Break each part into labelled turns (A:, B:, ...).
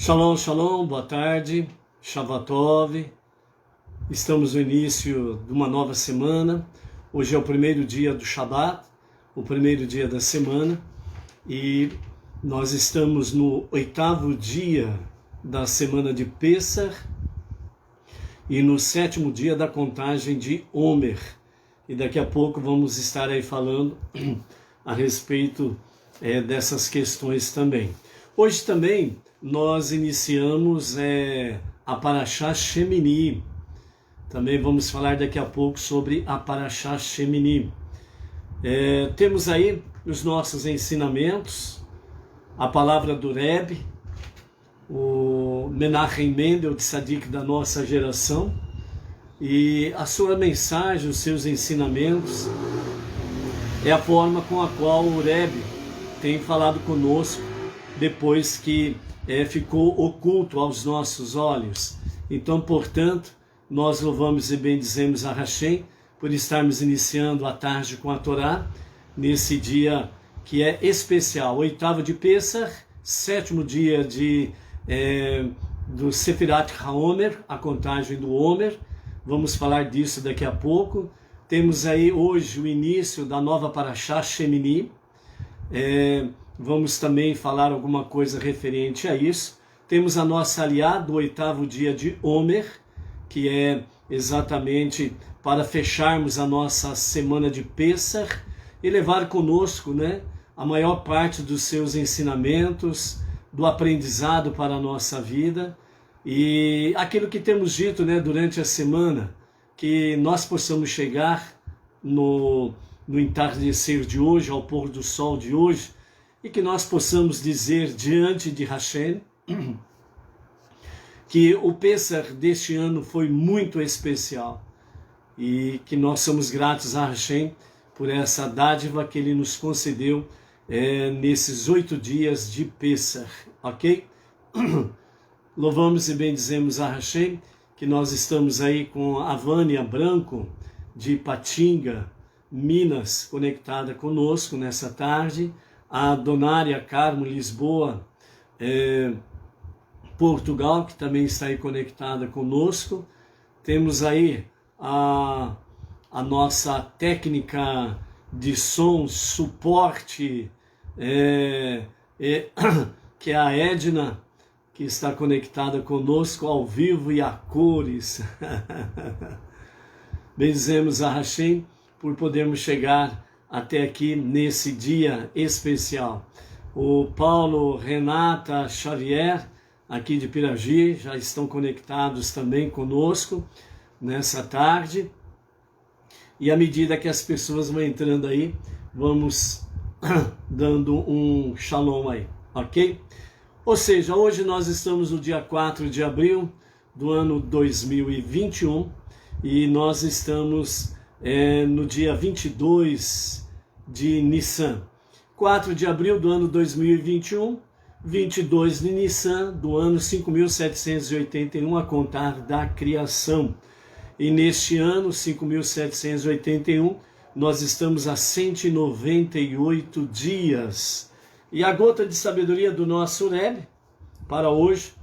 A: Shalom, shalom, boa tarde, Shavatov. Estamos no início de uma nova semana. Hoje é o primeiro dia do Shabbat, o primeiro dia da semana, e nós estamos no 8º dia da semana de Pessach e no 7º dia da contagem de Omer. E daqui a pouco vamos estar aí falando a respeito dessas questões também. Hoje também nós iniciamos a Parashá Shemini. Também vamos falar daqui a pouco sobre a Parashá Shemini. Temos aí os nossos ensinamentos, a palavra do Rebbe, o Menachem Mendel Tzadik da nossa geração, e a sua mensagem, os seus ensinamentos, é a forma com a qual o Rebbe tem falado conosco depois que ficou oculto aos nossos olhos. Então, portanto, nós louvamos e bendizemos a Hashem por estarmos iniciando a tarde com a Torá, nesse dia que é especial, 8º de Pessach, 7º dia do Sefirat HaOmer, a contagem do Omer. Vamos falar disso daqui a pouco. Temos aí hoje o início da nova Parashá Shemini. Vamos também falar alguma coisa referente a isso. Temos a nossa aliá do 8º dia de Omer, que é exatamente para fecharmos a nossa semana de Pessach e levar conosco, a maior parte dos seus ensinamentos, do aprendizado para a nossa vida, e aquilo que temos dito durante a semana, que nós possamos chegar no entardecer de hoje, ao pôr do sol de hoje, e que nós possamos dizer diante de Hashem que o Pessach deste ano foi muito especial e que nós somos gratos a Hashem por essa dádiva que Ele nos concedeu nesses 8 dias de Pessach, ok? Louvamos e bendizemos a Hashem que nós estamos aí com a Vânia Branco de Patinga, Minas, conectada conosco nessa tarde, a Donária Carmo Lisboa, Portugal, que também está aí conectada conosco. Temos aí a nossa técnica de som, suporte, que é a Edna, que está conectada conosco ao vivo e a cores. Bendizemos a Hashem por podermos chegar até aqui nesse dia especial. O Paulo, Renata, Xavier, aqui de Piragi, já estão conectados também conosco nessa tarde. E à medida que as pessoas vão entrando aí, vamos dando um shalom aí, ok? Ou seja, hoje nós estamos no dia 4 de abril do ano 2021 e nós estamos no dia 22 de Nissan. 4 de abril do ano 2021, 22 de Nissan do ano 5.781 a contar da criação. E neste ano, 5.781, nós estamos a 198 dias. E a gota de sabedoria do nosso Rebbe, para hoje,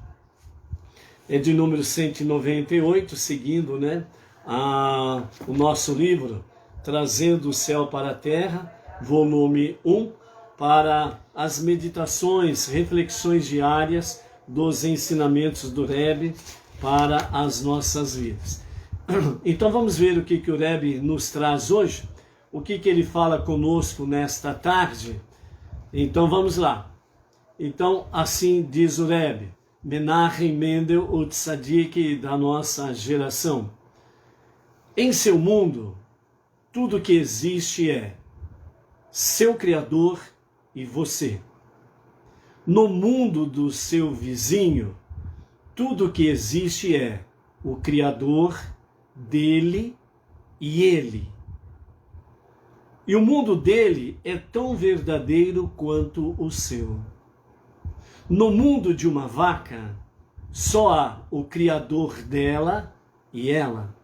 A: é de número 198, seguindo o nosso livro, Trazendo o Céu para a Terra, volume 1, para as meditações, reflexões diárias dos ensinamentos do Rebbe para as nossas vidas. Então vamos ver o que o Rebbe nos traz hoje, o que ele fala conosco nesta tarde. Então vamos lá. Então assim diz o Rebbe, Menachem Mendel, o Tzadik da nossa geração. Em seu mundo, tudo que existe é seu Criador e você. No mundo do seu vizinho, tudo que existe é o Criador dele e ele. E o mundo dele é tão verdadeiro quanto o seu. No mundo de uma vaca, só há o Criador dela e ela.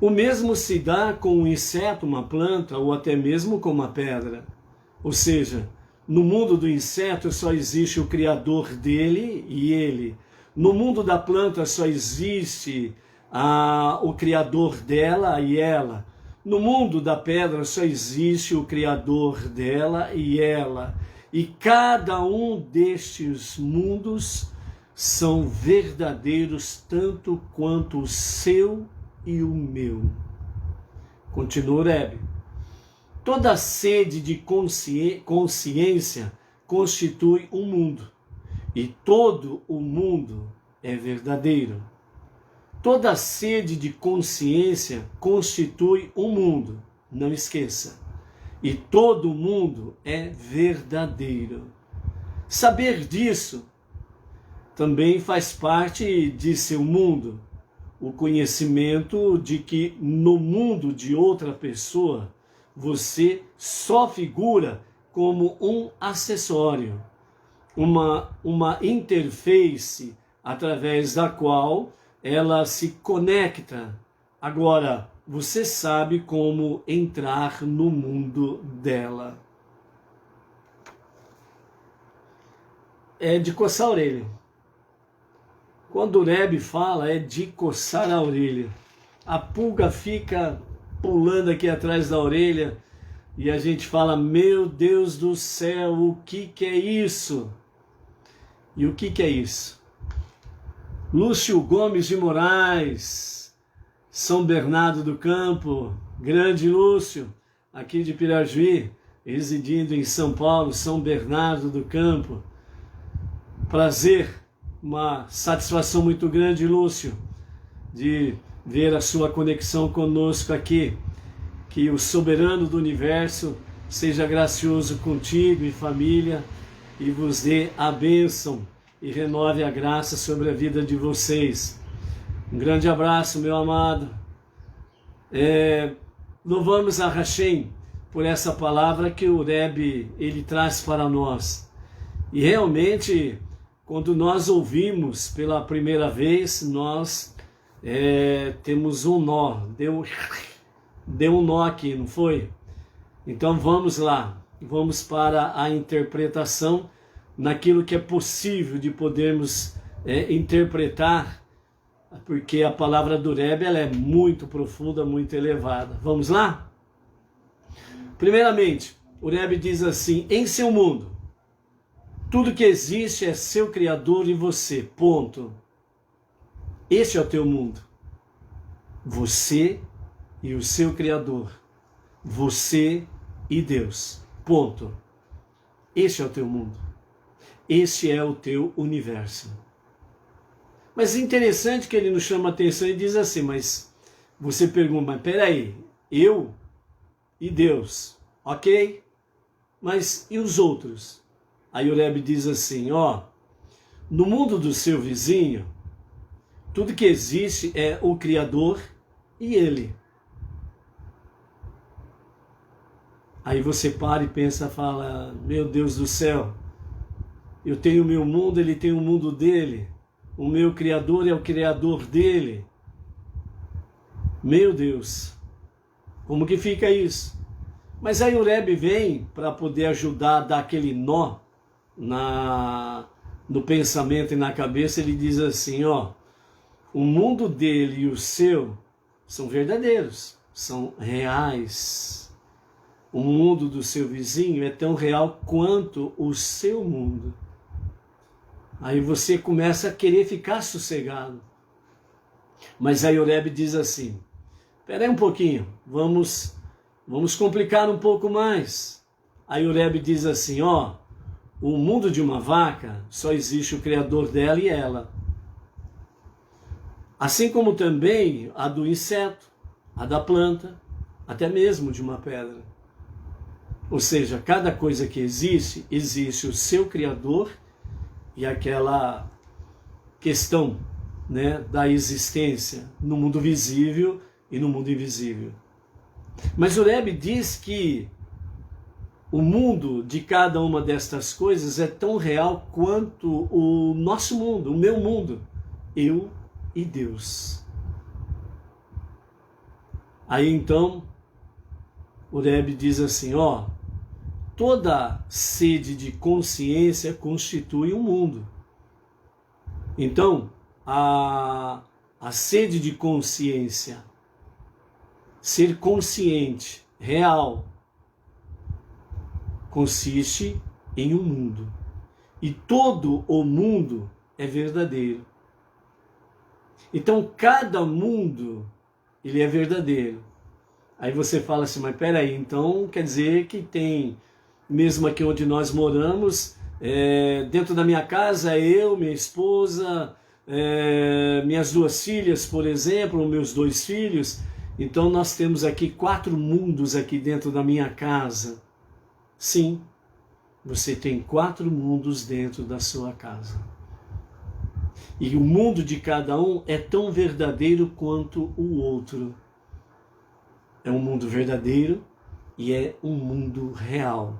A: O mesmo se dá com um inseto, uma planta ou até mesmo com uma pedra. Ou seja, No mundo do inseto só existe o criador dele e ele. No mundo da planta só existe o criador dela e ela. No mundo da pedra só existe o criador dela e ela. E cada um destes mundos são verdadeiros tanto quanto o seu e o meu. Continua o Rebbe. Toda sede de consciência constitui um mundo, e todo o mundo é verdadeiro. Toda sede de consciência constitui um mundo, não esqueça, e todo o mundo é verdadeiro. Saber disso também faz parte de seu mundo, o conhecimento de que no mundo de outra pessoa você só figura como um acessório, uma interface através da qual ela se conecta. Agora, você sabe como entrar no mundo dela. É de coçar a orelha. Quando o Rebbe fala, é de coçar a orelha. A pulga fica pulando aqui atrás da orelha e a gente fala, meu Deus do céu, o que é isso? E o que é isso? Lúcio Gomes de Moraes, São Bernardo do Campo, grande Lúcio, aqui de Pirajuí, residindo em São Paulo, São Bernardo do Campo. Prazer, uma satisfação muito grande, Lúcio, de ver a sua conexão conosco aqui. Que o soberano do universo seja gracioso contigo e família e vos dê a bênção e renove a graça sobre a vida de vocês. Um grande abraço, meu amado. Louvamos a Hashem por essa palavra que o Rebbe ele traz para nós. E realmente, quando nós ouvimos pela primeira vez, nós temos um nó, deu um nó aqui, não foi? Então vamos lá, vamos para a interpretação naquilo que é possível de podermos interpretar, porque a palavra do Rebbe ela é muito profunda, muito elevada. Vamos lá? Primeiramente, o Rebbe diz assim, em seu mundo, tudo que existe é seu Criador e você, ponto. Este é o teu mundo. Você e o seu Criador. Você e Deus. Ponto. Este é o teu mundo. Este é o teu universo. Mas é interessante que ele nos chama a atenção e diz assim, mas você pergunta, mas peraí, eu e Deus, ok? Mas e os outros? Aí o Rebbe diz assim, no mundo do seu vizinho, tudo que existe é o Criador e ele. Aí você para e pensa, fala, meu Deus do céu, eu tenho o meu mundo, ele tem o mundo dele, o meu Criador é o Criador dele. Meu Deus, como que fica isso? Mas aí o Rebbe vem para poder ajudar a dar aquele nó no pensamento e na cabeça, ele diz assim, o mundo dele e o seu são verdadeiros, são reais. O mundo do seu vizinho é tão real quanto o seu mundo. Aí você começa a querer ficar sossegado. Mas aí o Rebbe diz assim, espera aí um pouquinho, vamos complicar um pouco mais. Aí o Rebbe diz assim, o mundo de uma vaca só existe o Criador dela e ela. Assim como também a do inseto, a da planta, até mesmo de uma pedra. Ou seja, cada coisa que existe, existe o seu Criador e aquela questão, da existência no mundo visível e no mundo invisível. Mas o Rebbe diz que o mundo de cada uma destas coisas é tão real quanto o nosso mundo, o meu mundo, eu e Deus. Aí então, o Rebbe diz assim, toda sede de consciência constitui um mundo. Então, a sede de consciência, ser consciente, real, consiste em um mundo. E todo o mundo é verdadeiro. Então, cada mundo, ele é verdadeiro. Aí você fala assim, mas peraí, então quer dizer que tem, mesmo aqui onde nós moramos, dentro da minha casa, eu, minha esposa, minhas 2 filhas, por exemplo, meus 2 filhos, então nós temos aqui 4 mundos aqui dentro da minha casa. Sim, você tem 4 mundos dentro da sua casa. E o mundo de cada um é tão verdadeiro quanto o outro. É um mundo verdadeiro e é um mundo real.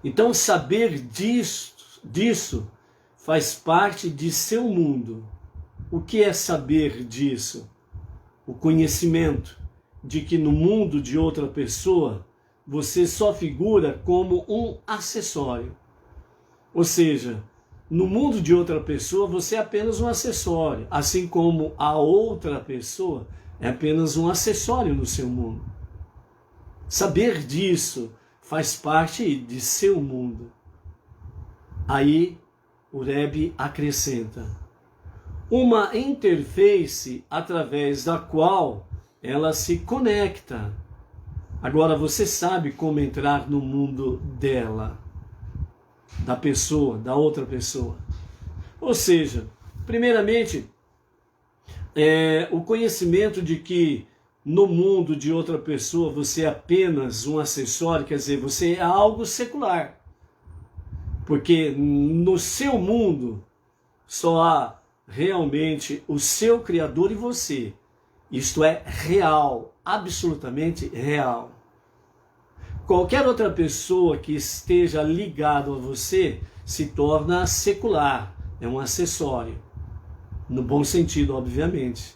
A: Então, saber disso faz parte de seu mundo. O que é saber disso? O conhecimento de que no mundo de outra pessoa você só figura como um acessório. Ou seja, no mundo de outra pessoa você é apenas um acessório, assim como a outra pessoa é apenas um acessório no seu mundo. Saber disso faz parte de seu mundo. Aí o Rebbe acrescenta: uma interface através da qual ela se conecta. Agora você sabe como entrar no mundo dela, da pessoa, da outra pessoa. Ou seja, primeiramente, o conhecimento de que no mundo de outra pessoa você é apenas um acessório, quer dizer, você é algo secular. Porque no seu mundo só há realmente o seu Criador e você. Isto é real, absolutamente real. Qualquer outra pessoa que esteja ligado a você se torna secular, é um acessório. No bom sentido, obviamente.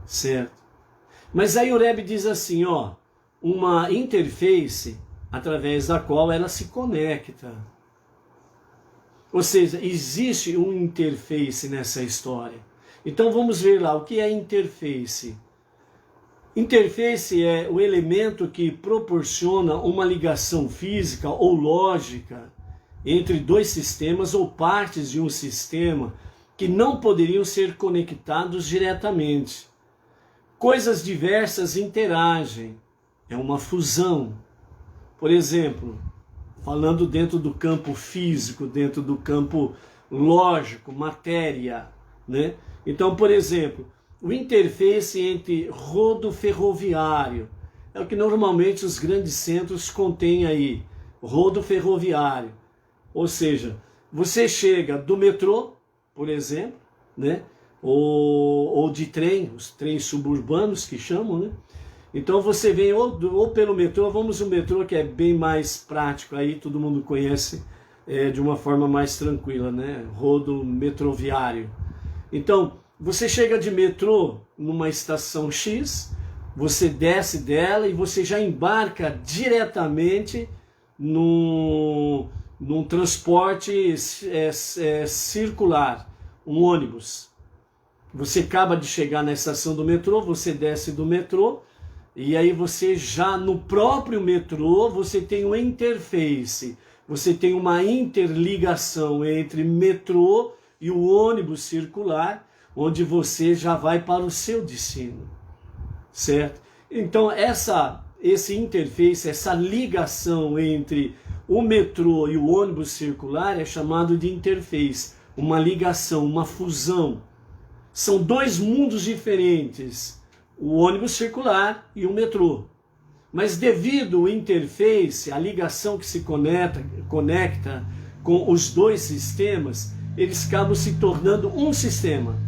A: Certo? Mas aí o Rebbe diz assim, uma interface através da qual ela se conecta. Ou seja, existe uma interface nessa história. Então vamos ver lá, o que é interface? Interface é o elemento que proporciona uma ligação física ou lógica entre 2 sistemas ou partes de um sistema que não poderiam ser conectados diretamente. Coisas diversas interagem, é uma fusão. Por exemplo, falando dentro do campo físico, dentro do campo lógico, matéria, né? Então, por exemplo, o interface entre rodo ferroviário é o que normalmente os grandes centros contêm aí, rodo ferroviário. Ou seja, você chega do metrô, por exemplo, né? Ou de trem, os trens suburbanos que chamam, né? Então você vem ou pelo metrô, vamos no metrô que é bem mais prático, aí todo mundo conhece de uma forma mais tranquila, né? Rodo metroviário. Então, você chega de metrô numa estação X, você desce dela e você já embarca diretamente num transporte circular, um ônibus. Você acaba de chegar na estação do metrô, você desce do metrô, e aí você já no próprio metrô, você tem uma interface, você tem uma interligação entre metrô e o ônibus circular, onde você já vai para o seu destino, certo? Então esse interface, essa ligação entre o metrô e o ônibus circular é chamado de interface, uma ligação, uma fusão. São 2 mundos diferentes, o ônibus circular e o metrô. Mas devido ao interface, a ligação que se conecta com os 2 sistemas, eles acabam se tornando um sistema,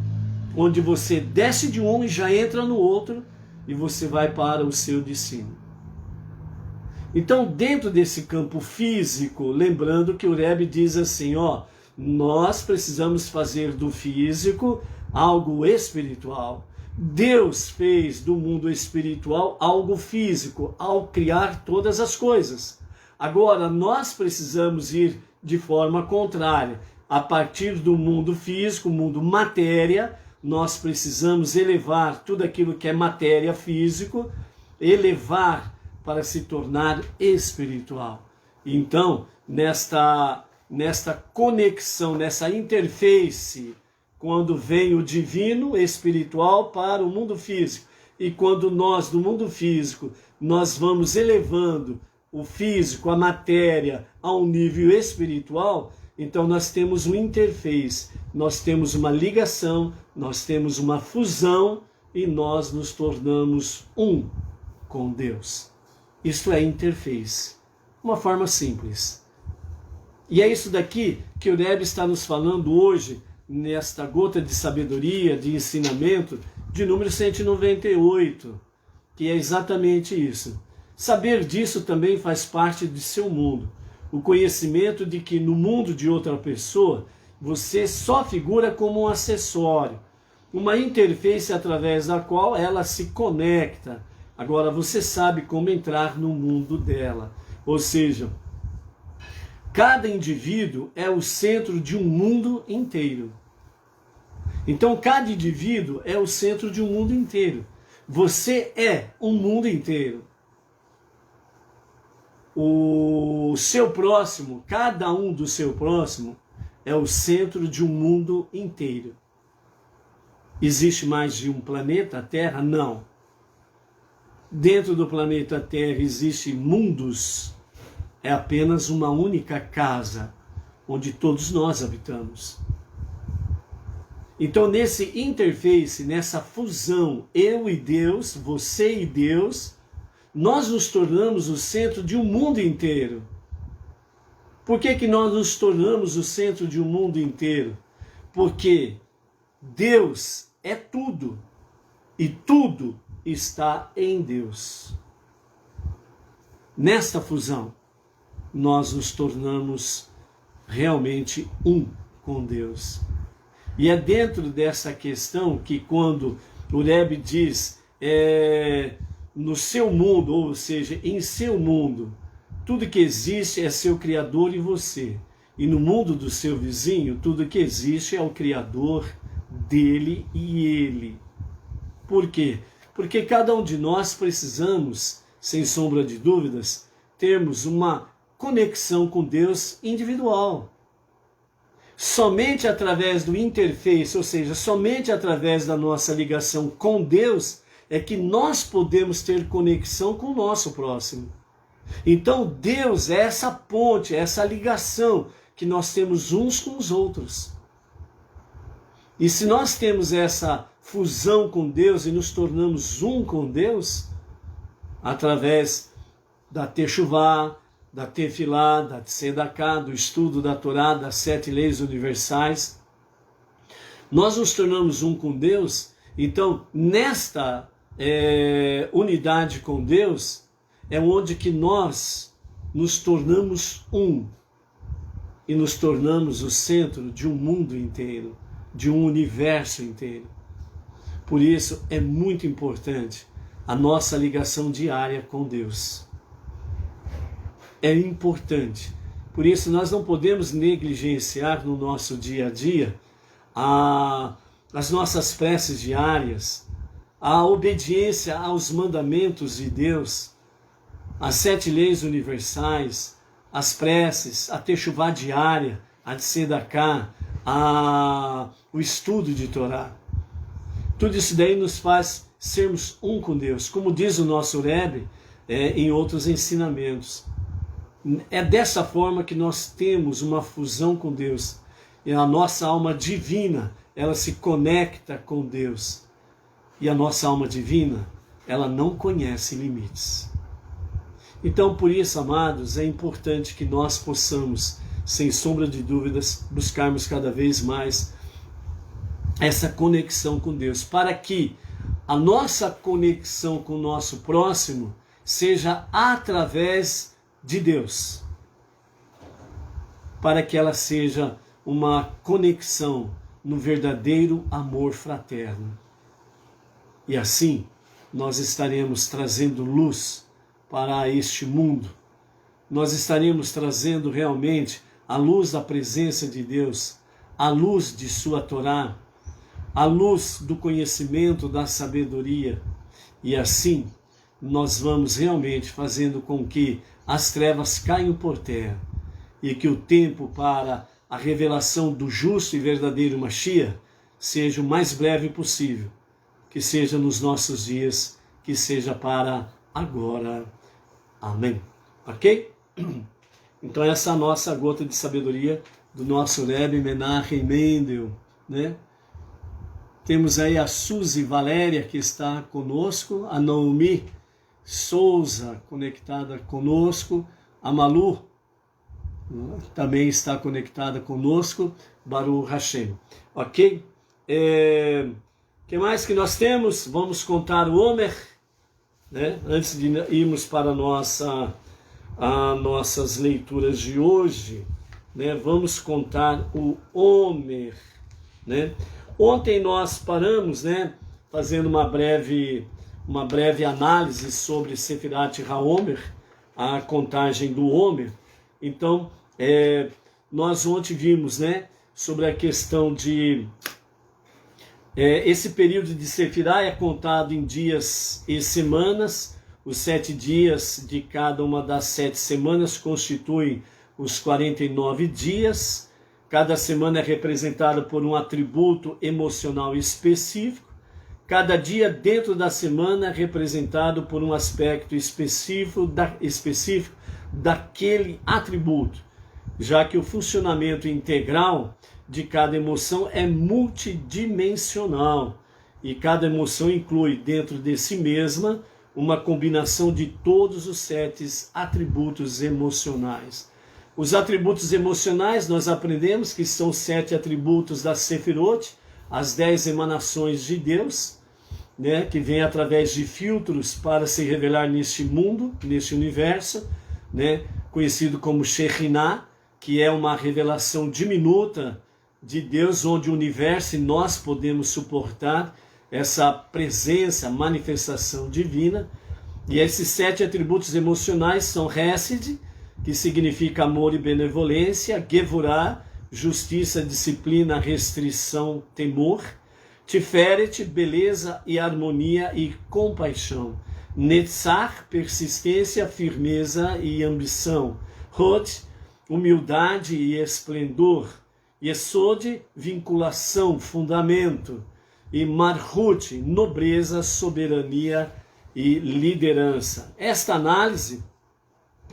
A: onde você desce de um e já entra no outro e você vai para o seu destino. Então, dentro desse campo físico, lembrando que o Rebbe diz assim, nós precisamos fazer do físico algo espiritual. Deus fez do mundo espiritual algo físico ao criar todas as coisas. Agora, nós precisamos ir de forma contrária. A partir do mundo físico, mundo matéria, nós precisamos elevar tudo aquilo que é matéria físico, elevar para se tornar espiritual. Então, nesta conexão, nessa interface, quando vem o divino espiritual para o mundo físico, e quando nós, do mundo físico, nós vamos elevando o físico, a matéria, a um nível espiritual, então nós temos um interface, nós temos uma ligação, nós temos uma fusão e nós nos tornamos um com Deus. Isto é interface. Uma forma simples. E é isso daqui que o Rebbe está nos falando hoje, nesta gota de sabedoria, de ensinamento, de número 198, que é exatamente isso. Saber disso também faz parte de seu mundo. O conhecimento de que no mundo de outra pessoa, você só figura como um acessório, uma interface através da qual ela se conecta. Agora você sabe como entrar no mundo dela. Ou seja, cada indivíduo é o centro de um mundo inteiro. Então, cada indivíduo é o centro de um mundo inteiro. Você é um mundo inteiro. O seu próximo, cada um do seu próximo, é o centro de um mundo inteiro. Existe mais de um planeta Terra? Não. Dentro do planeta Terra existem mundos. É apenas uma única casa, onde todos nós habitamos. Então, nesse interface, nessa fusão, eu e Deus, você e Deus, nós nos tornamos o centro de um mundo inteiro. Por que nós nos tornamos o centro de um mundo inteiro? Porque Deus é tudo e tudo está em Deus. Nesta fusão, nós nos tornamos realmente um com Deus. E é dentro dessa questão que quando o Rebbe diz no seu mundo, ou seja, em seu mundo, tudo que existe é seu Criador e você. E no mundo do seu vizinho, tudo que existe é o Criador dele e ele. Por quê? Porque cada um de nós precisamos, sem sombra de dúvidas, termos uma conexão com Deus individual. Somente através do interface, ou seja, somente através da nossa ligação com Deus, é que nós podemos ter conexão com o nosso próximo. Então Deus é essa ponte, essa ligação que nós temos uns com os outros. E se nós temos essa fusão com Deus e nos tornamos um com Deus, através da Teshuvá, da Tefilá, da Tzedaká, do estudo da Torá, das 7 leis universais, nós nos tornamos um com Deus. Então, nesta unidade com Deus, é onde que nós nos tornamos um e nos tornamos o centro de um mundo inteiro, de um universo inteiro. Por isso, é muito importante a nossa ligação diária com Deus. É importante. Por isso, nós não podemos negligenciar no nosso dia a dia as nossas preces diárias, a obediência aos mandamentos de Deus, as 7 leis universais, as preces, a Teshuvá diária, a Tzedaká, o estudo de Torá. Tudo isso daí nos faz sermos um com Deus, como diz o nosso Rebbe em outros ensinamentos. É dessa forma que nós temos uma fusão com Deus. E a nossa alma divina, ela se conecta com Deus. E a nossa alma divina, ela não conhece limites. Então, por isso, amados, é importante que nós possamos, sem sombra de dúvidas, buscarmos cada vez mais essa conexão com Deus, para que a nossa conexão com o nosso próximo seja através de Deus, para que ela seja uma conexão no verdadeiro amor fraterno. E assim, nós estaremos trazendo luz para este mundo, nós estaremos trazendo realmente a luz da presença de Deus, a luz de sua Torá, a luz do conhecimento, da sabedoria. E assim nós vamos realmente fazendo com que as trevas caiam por terra e que o tempo para a revelação do justo e verdadeiro Mashiach seja o mais breve possível, que seja nos nossos dias, que seja para agora. Amém. Ok? Então essa é a nossa gota de sabedoria do nosso Rebbe Menachem Mendel, né? Temos aí a Suzy Valéria, que está conosco, a Naomi Souza, conectada conosco, a Malu também está conectada conosco, Baruch Hashem. Ok? Que mais que nós temos? Vamos contar o Omer, né? Antes de irmos para as nossas leituras de hoje, né? Vamos contar o Omer, né? Ontem nós paramos, né, fazendo uma breve análise sobre Sefirat HaOmer, a contagem do Omer. Então, nós ontem vimos, né, sobre a questão de esse período de Sefirá é contado em dias e semanas. Os 7 dias de cada uma das 7 semanas constituem os 49 dias. Cada semana é representada por um atributo emocional específico. Cada dia dentro da semana é representado por um aspecto específico daquele atributo, já que o funcionamento integral de cada emoção é multidimensional e cada emoção inclui dentro de si mesma uma combinação de todos os 7 atributos emocionais. Os atributos emocionais nós aprendemos que são 7 atributos da Sefirot, as 10 emanações de Deus, né, que vêm através de filtros para se revelar neste mundo, neste universo, né, conhecido como Shekhinah, que é uma revelação diminuta de Deus, onde o universo e nós podemos suportar essa presença, manifestação divina. E esses 7 atributos emocionais são Hesed, que significa amor e benevolência, Gevurah, justiça, disciplina, restrição, temor, Tiferet, beleza e harmonia e compaixão, Netzach, persistência, firmeza e ambição, Hod, humildade e esplendor, Yesod, vinculação, fundamento, e Malchut, nobreza, soberania e liderança. Esta análise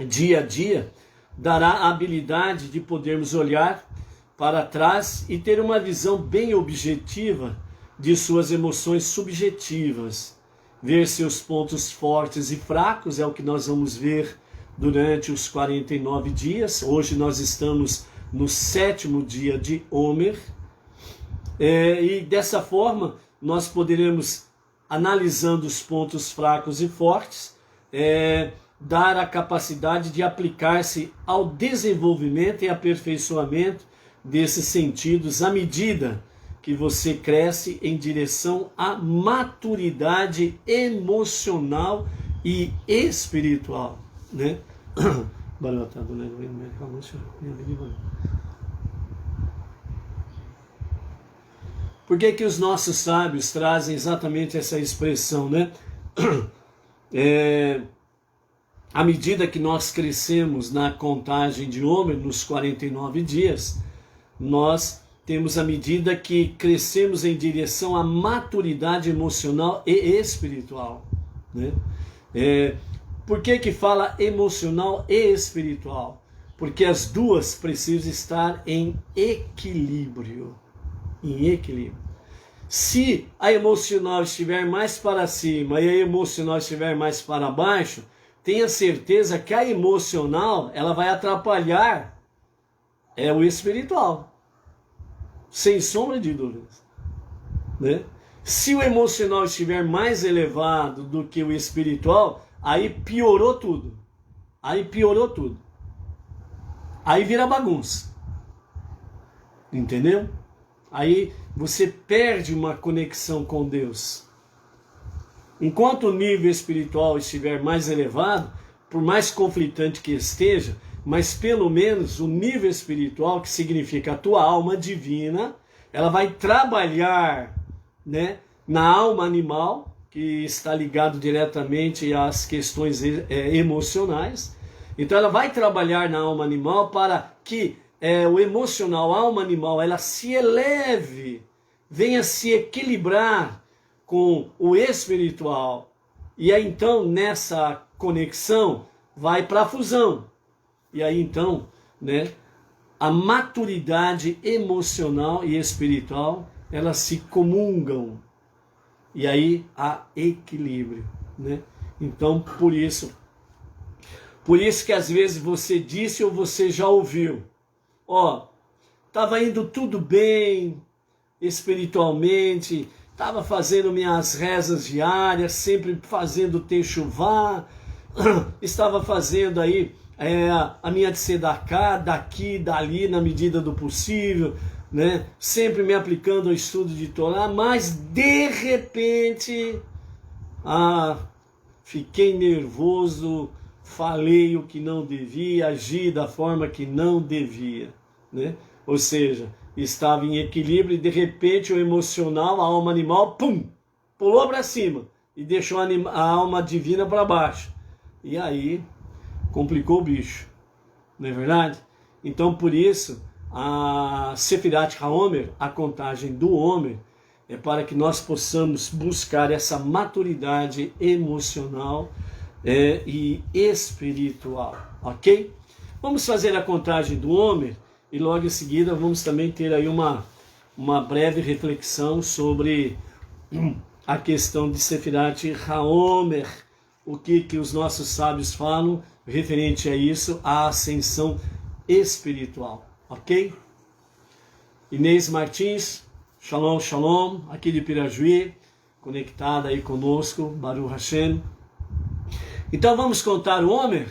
A: dia a dia, dará a habilidade de podermos olhar para trás e ter uma visão bem objetiva de suas emoções subjetivas. Ver seus pontos fortes e fracos é o que nós vamos ver durante os 49 dias. Hoje nós estamos no 7º dia de Omer. E dessa forma nós poderemos, analisando os pontos fracos e fortes, dar a capacidade de aplicar-se ao desenvolvimento e aperfeiçoamento desses sentidos à medida que você cresce em direção à maturidade emocional e espiritual, né? Por que que os nossos sábios trazem exatamente essa expressão, né? À medida que nós crescemos na contagem de Omer, nos 49 dias, nós temos a medida que crescemos em direção à maturidade emocional e espiritual, né? Por que que fala emocional e espiritual? Porque as duas precisam estar em equilíbrio. Se a emocional estiver mais para cima e a emocional estiver mais para baixo, tenha certeza que a emocional ela vai atrapalhar o espiritual, sem sombra de dúvidas, né? Se o emocional estiver mais elevado do que o espiritual, aí piorou tudo. Aí vira bagunça. Entendeu? Aí você perde uma conexão com Deus. Enquanto o nível espiritual estiver mais elevado, por mais conflitante que esteja, mas pelo menos o nível espiritual, que significa a tua alma divina, ela vai trabalhar, né, na alma animal, que está ligado diretamente às questões emocionais. Então ela vai trabalhar na alma animal para que o emocional, a alma animal, ela se eleve, venha se equilibrar com o espiritual. E aí então nessa conexão vai para a fusão. E aí então, né, a maturidade emocional e espiritual, elas se comungam. E aí há equilíbrio, né? Então, por isso que às vezes você disse ou você já ouviu, estava indo tudo bem espiritualmente, estava fazendo minhas rezas diárias, sempre fazendo techuvá, estava fazendo aí a minha tzedakah, daqui, dali, na medida do possível, né? Sempre me aplicando ao estudo de Torá, mas de repente, fiquei nervoso, falei o que não devia, agi da forma que não devia, né? Ou seja, estava em equilíbrio e de repente o emocional, a alma animal, pulou para cima e deixou a alma divina para baixo. E aí complicou o bicho, não é verdade? Então por isso a Sefirat HaOmer, a contagem do Homer, é para que nós possamos buscar essa maturidade emocional e espiritual, ok? Vamos fazer a contagem do Homer e logo em seguida vamos também ter aí uma breve reflexão sobre a questão de Sefirat HaOmer, o que os nossos sábios falam referente a isso, a ascensão espiritual, ok? Inês Martins, shalom, shalom, aqui de Pirajuí, conectada aí conosco, Baruch Hashem. Então vamos contar o Homer?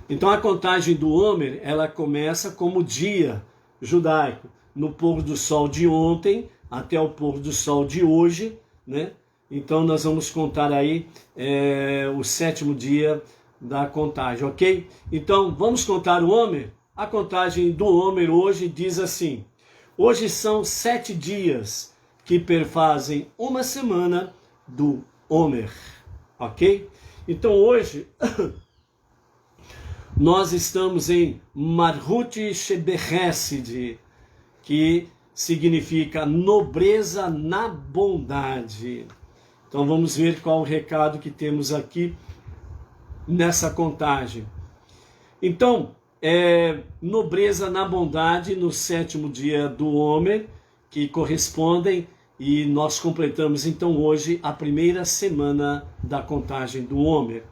A: Então a contagem do Homer, ela começa como dia judaico, no pôr do sol de ontem até o pôr do sol de hoje, né? Então nós vamos contar aí o 7º dia da contagem, ok? Então vamos contar o Homer? A contagem do Homer hoje diz assim: hoje são 7 dias que perfazem uma semana do Homer, ok? Então hoje nós estamos em Marhut Shebechesed, que significa nobreza na bondade. Então vamos ver qual o recado que temos aqui nessa contagem. Então, nobreza na bondade no 7º dia do Homer, que correspondem, e nós completamos então hoje a primeira semana da contagem do Homer.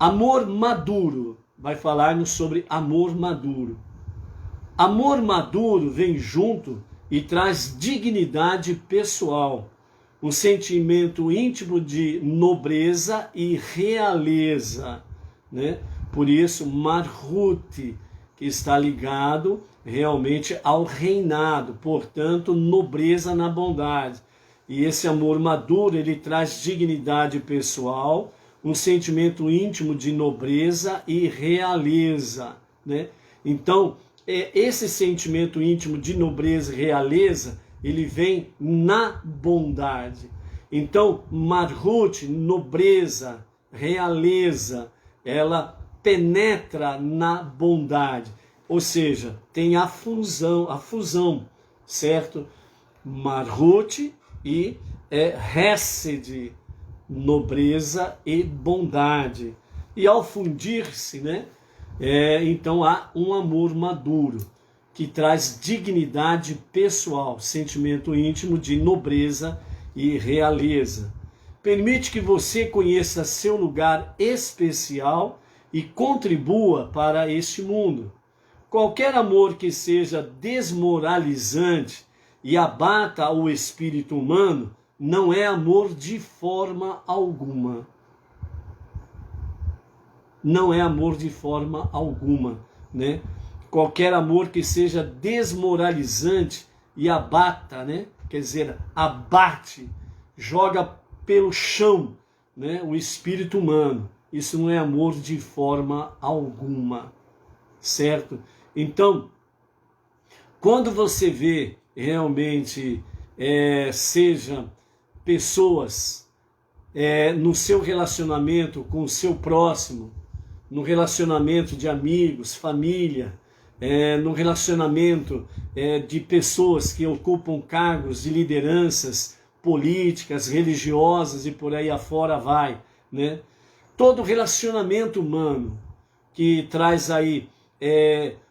A: Amor maduro, vai falar-nos sobre amor maduro. Amor maduro vem junto e traz dignidade pessoal, um sentimento íntimo de nobreza e realeza, né? Por isso, Marhut, que está ligado realmente ao reinado, portanto, nobreza na bondade. E esse amor maduro, ele traz dignidade pessoal, um sentimento íntimo de nobreza e realeza, né? Então, esse sentimento íntimo de nobreza e realeza, ele vem na bondade. Então, Marhut, nobreza, realeza, ela penetra na bondade. Ou seja, tem a fusão, certo? Marhut e Hesed, nobreza e bondade. E ao fundir-se, né? Então há um amor maduro, que traz dignidade pessoal, sentimento íntimo de nobreza e realeza. Permite que você conheça seu lugar especial e contribua para este mundo. Qualquer amor que seja desmoralizante e abata o espírito humano não é amor de forma alguma. Não é amor de forma alguma, né? Qualquer amor que seja desmoralizante e abata, né? Quer dizer, abate, joga pelo chão, né? O espírito humano. isso não é amor de forma alguma, certo? Então, quando você vê realmente, seja pessoas no seu relacionamento com o seu próximo, no relacionamento de amigos, família, no relacionamento de pessoas que ocupam cargos de lideranças políticas, religiosas e por aí afora vai, né? Todo relacionamento humano que traz aí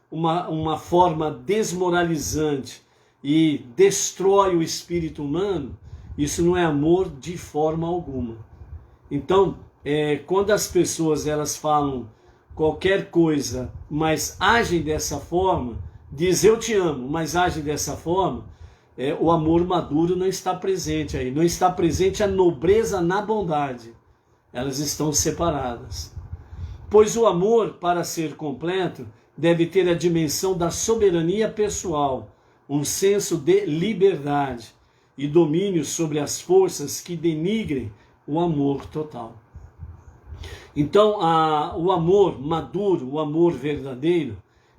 A: uma forma desmoralizante e destrói o espírito humano, isso não é amor de forma alguma. Então, quando as pessoas elas falam qualquer coisa, mas agem dessa forma, diz eu te amo, mas agem dessa forma, o amor maduro não está presente aí, não está presente a nobreza na bondade, elas estão separadas. Pois o amor, para ser completo, deve ter a dimensão da soberania pessoal, um senso de liberdade e domínio sobre as forças que denigrem o amor total. Então, o amor maduro, o amor verdadeiro,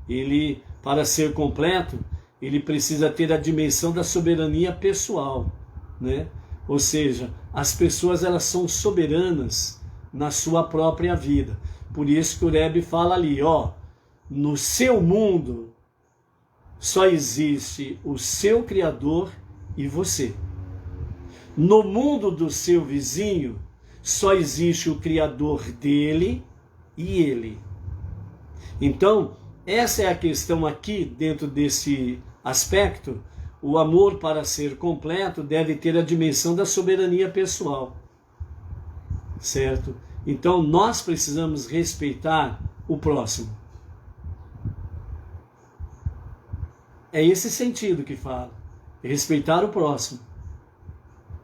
A: ele, para ser completo, ele precisa ter a dimensão da soberania pessoal, né? Ou seja, as pessoas elas são soberanas na sua própria vida. Por isso que o Rebbe fala ali, no seu mundo só existe o seu Criador e você. No mundo do seu vizinho, só existe o Criador dele e ele. Então, essa é a questão aqui, dentro desse aspecto. O amor, para ser completo, deve ter a dimensão da soberania pessoal. Certo? Então, nós precisamos respeitar o próximo. É esse sentido que fala. Respeitar o próximo.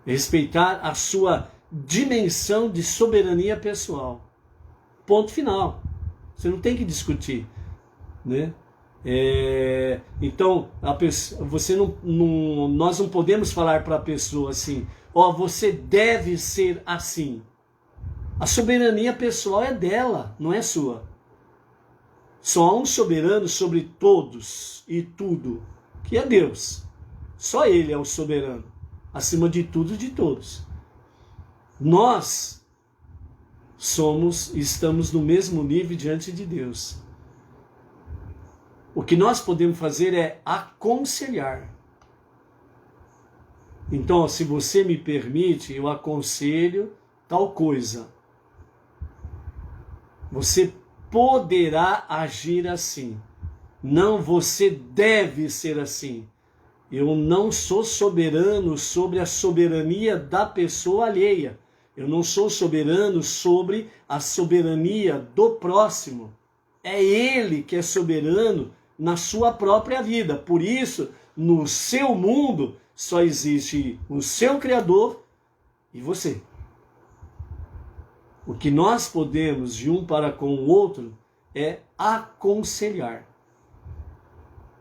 A: Respeitar a sua dimensão de soberania pessoal. Ponto final. Você não tem que discutir, né? Então, nós não podemos falar para a pessoa assim, você deve ser assim. A soberania pessoal é dela, não é sua. Só há um soberano sobre todos e tudo, que é Deus. Só Ele é o soberano, acima de tudo e de todos. Nós estamos no mesmo nível diante de Deus. O que nós podemos fazer é aconselhar. Então, se você me permite, eu aconselho tal coisa. Você poderá agir assim. Não, você deve ser assim. Eu não sou soberano sobre a soberania da pessoa alheia. Eu não sou soberano sobre a soberania do próximo. É ele que é soberano na sua própria vida. Por isso, no seu mundo, só existe o seu Criador e você. O que nós podemos, de um para com o outro, é aconselhar.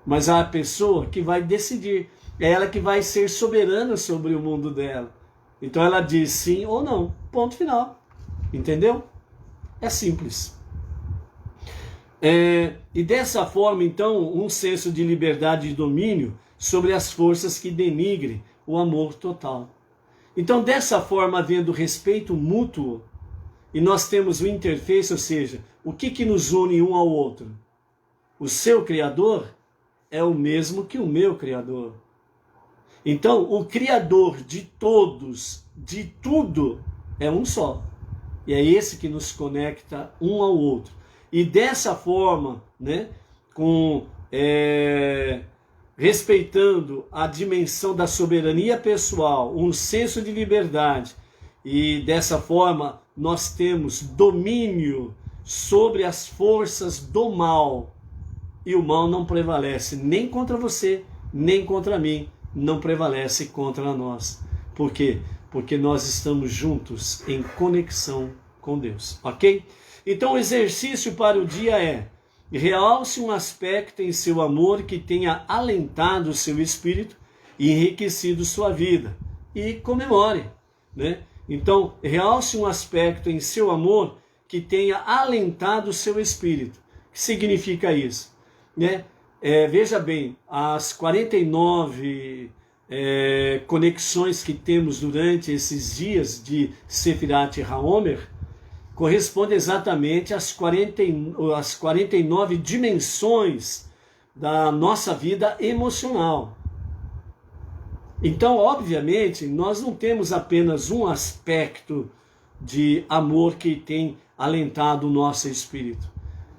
A: Mas há a pessoa que vai decidir. É ela que vai ser soberana sobre o mundo dela. Então ela diz sim ou não. Ponto final. Entendeu? É simples. E dessa forma, então, um senso de liberdade e domínio sobre as forças que denigrem o amor total. Então, dessa forma, havendo respeito mútuo, e nós temos o interface, ou seja, o que nos une um ao outro? O seu Criador é o mesmo que o meu Criador. Então, o Criador de todos, de tudo, é um só. E é esse que nos conecta um ao outro. E dessa forma, né, respeitando a dimensão da soberania pessoal, um senso de liberdade, e dessa forma nós temos domínio sobre as forças do mal. E o mal não prevalece nem contra você, nem contra mim, não prevalece contra nós. Por quê? Porque nós estamos juntos em conexão com Deus, ok? Então o exercício para o dia é: realce um aspecto em seu amor que tenha alentado o seu espírito e enriquecido sua vida. E comemore, né? Então, realce um aspecto em seu amor que tenha alentado o seu espírito. O que significa isso? Né? Veja bem, as 49 conexões que temos durante esses dias de Sefirat HaOmer correspondem exatamente às 49 dimensões da nossa vida emocional. Então, obviamente, nós não temos apenas um aspecto de amor que tem alentado o nosso espírito.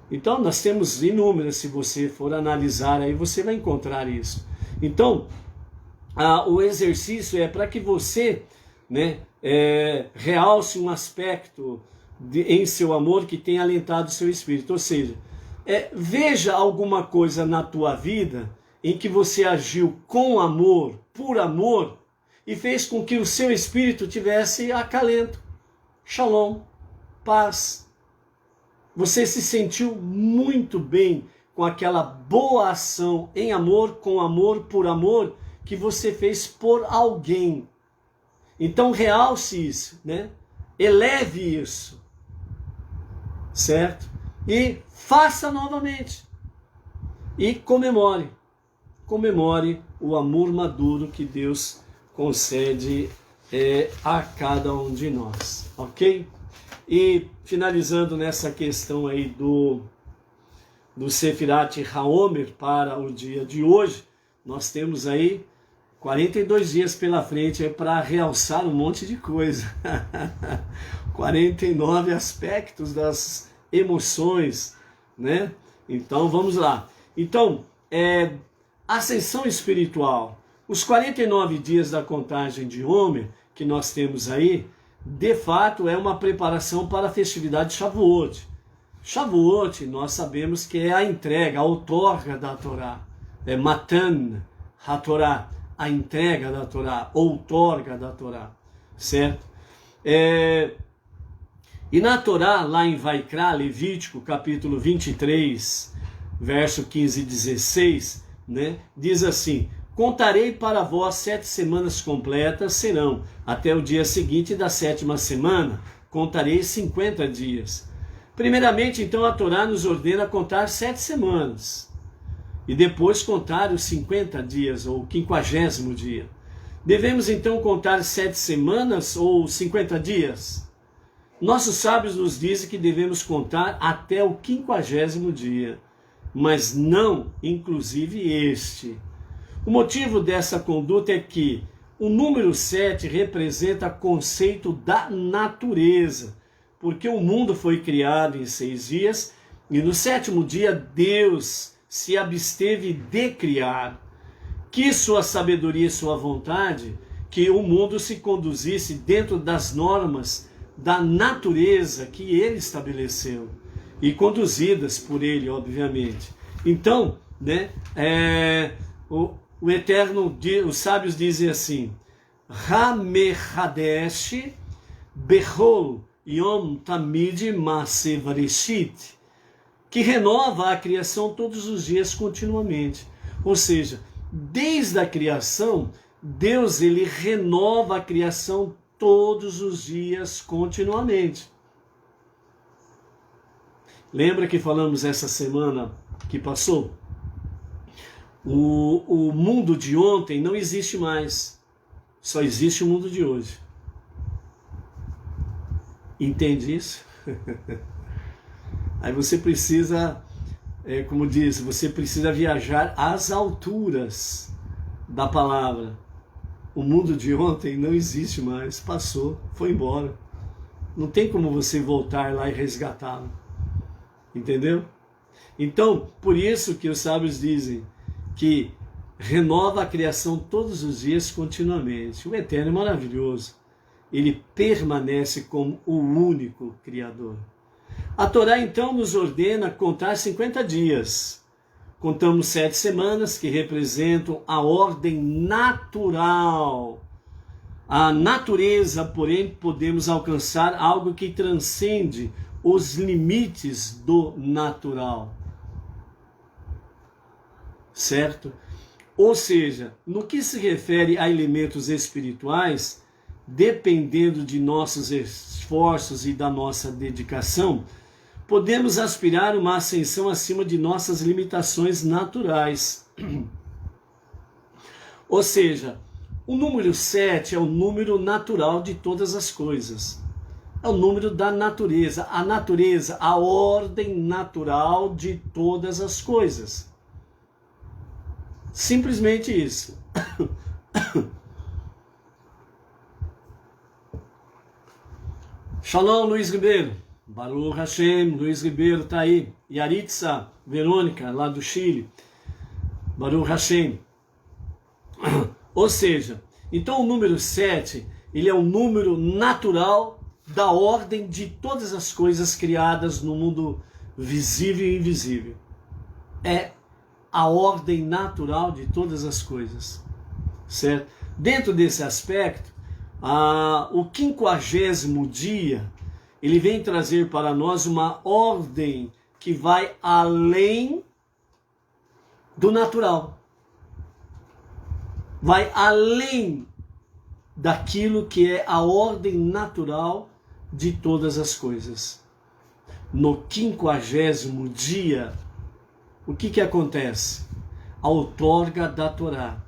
A: Então, nós temos inúmeras, se você for analisar aí, você vai encontrar isso. Então, o exercício é para que você, né, realce um aspecto em seu amor que tem alentado o seu espírito. Ou seja, veja alguma coisa na tua vida em que você agiu com amor, por amor, e fez com que o seu espírito tivesse acalento, shalom, paz. Você se sentiu muito bem com aquela boa ação em amor, com amor, por amor, que você fez por alguém. Então realce isso, né? Eleve isso, certo? E faça novamente. E comemore o amor maduro que Deus concede a cada um de nós, ok? E finalizando nessa questão aí do Sefirat HaOmer para o dia de hoje, nós temos aí 42 dias pela frente para realçar um monte de coisa. 49 aspectos das emoções, né? Então vamos lá. Então, ascensão espiritual. Os 49 dias da contagem de Homer que nós temos aí, de fato é uma preparação para a festividade de Shavuot. Shavuot, nós sabemos que é a entrega, a outorga da Torá. É Matan HaTorá, a entrega da Torá, outorga da Torá, certo? E na Torá, lá em Vaikra, Levítico, capítulo 23, verso 15 e 16, né, diz assim: contarei para vós 7 semanas completas, serão até o dia seguinte da 7ª semana, contarei 50 dias. Primeiramente, então, a Torá nos ordena contar 7 semanas, e depois contar os 50 dias, ou o 50º dia. Devemos, então, contar 7 semanas ou 50 dias? Nossos sábios nos dizem que devemos contar até o 50º dia, mas não, inclusive, este. O motivo dessa conduta é que o número 7 representa o conceito da natureza, porque o mundo foi criado em 6 dias e no 7º dia Deus se absteve de criar. Quis sua sabedoria e sua vontade que o mundo se conduzisse dentro das normas da natureza que ele estabeleceu e conduzidas por ele, obviamente. Então, né, o Eterno, os sábios dizem assim: Hamechadesh Bechol Yom Tamid Maaseh Vareshit, que renova a criação todos os dias continuamente. Ou seja, desde a criação, Deus ele renova a criação todos os dias continuamente. Lembra que falamos essa semana que passou? O mundo de ontem não existe mais. Só existe o mundo de hoje. Entende isso? Aí você precisa, como diz, você precisa viajar às alturas da palavra. O mundo de ontem não existe mais. Passou, foi embora. Não tem como você voltar lá e resgatá-lo. Entendeu? Então, por isso que os sábios dizem que renova a criação todos os dias continuamente. O Eterno é maravilhoso. Ele permanece como o único Criador. A Torá então nos ordena contar 50 dias. Contamos 7 semanas que representam a ordem natural. A natureza, porém, podemos alcançar algo que transcende os limites do natural. Certo? Ou seja, no que se refere a elementos espirituais, dependendo de nossos esforços e da nossa dedicação, podemos aspirar uma ascensão acima de nossas limitações naturais. Ou seja, o número 7 é o número natural de todas as coisas. É o número da natureza, a ordem natural de todas as coisas. Simplesmente isso. Shalom, Luiz Ribeiro. Baruch Hashem, Luiz Ribeiro está aí. Yaritza, Verônica, lá do Chile. Baruch Hashem. Ou seja, então o número 7, ele é o número natural da ordem de todas as coisas criadas no mundo visível e invisível. É a ordem natural de todas as coisas, certo? Dentro desse aspecto, o 50º dia, ele vem trazer para nós uma ordem que vai além do natural. Vai além daquilo que é a ordem natural de todas as coisas. No 50º dia, o que acontece? A outorga da Torá.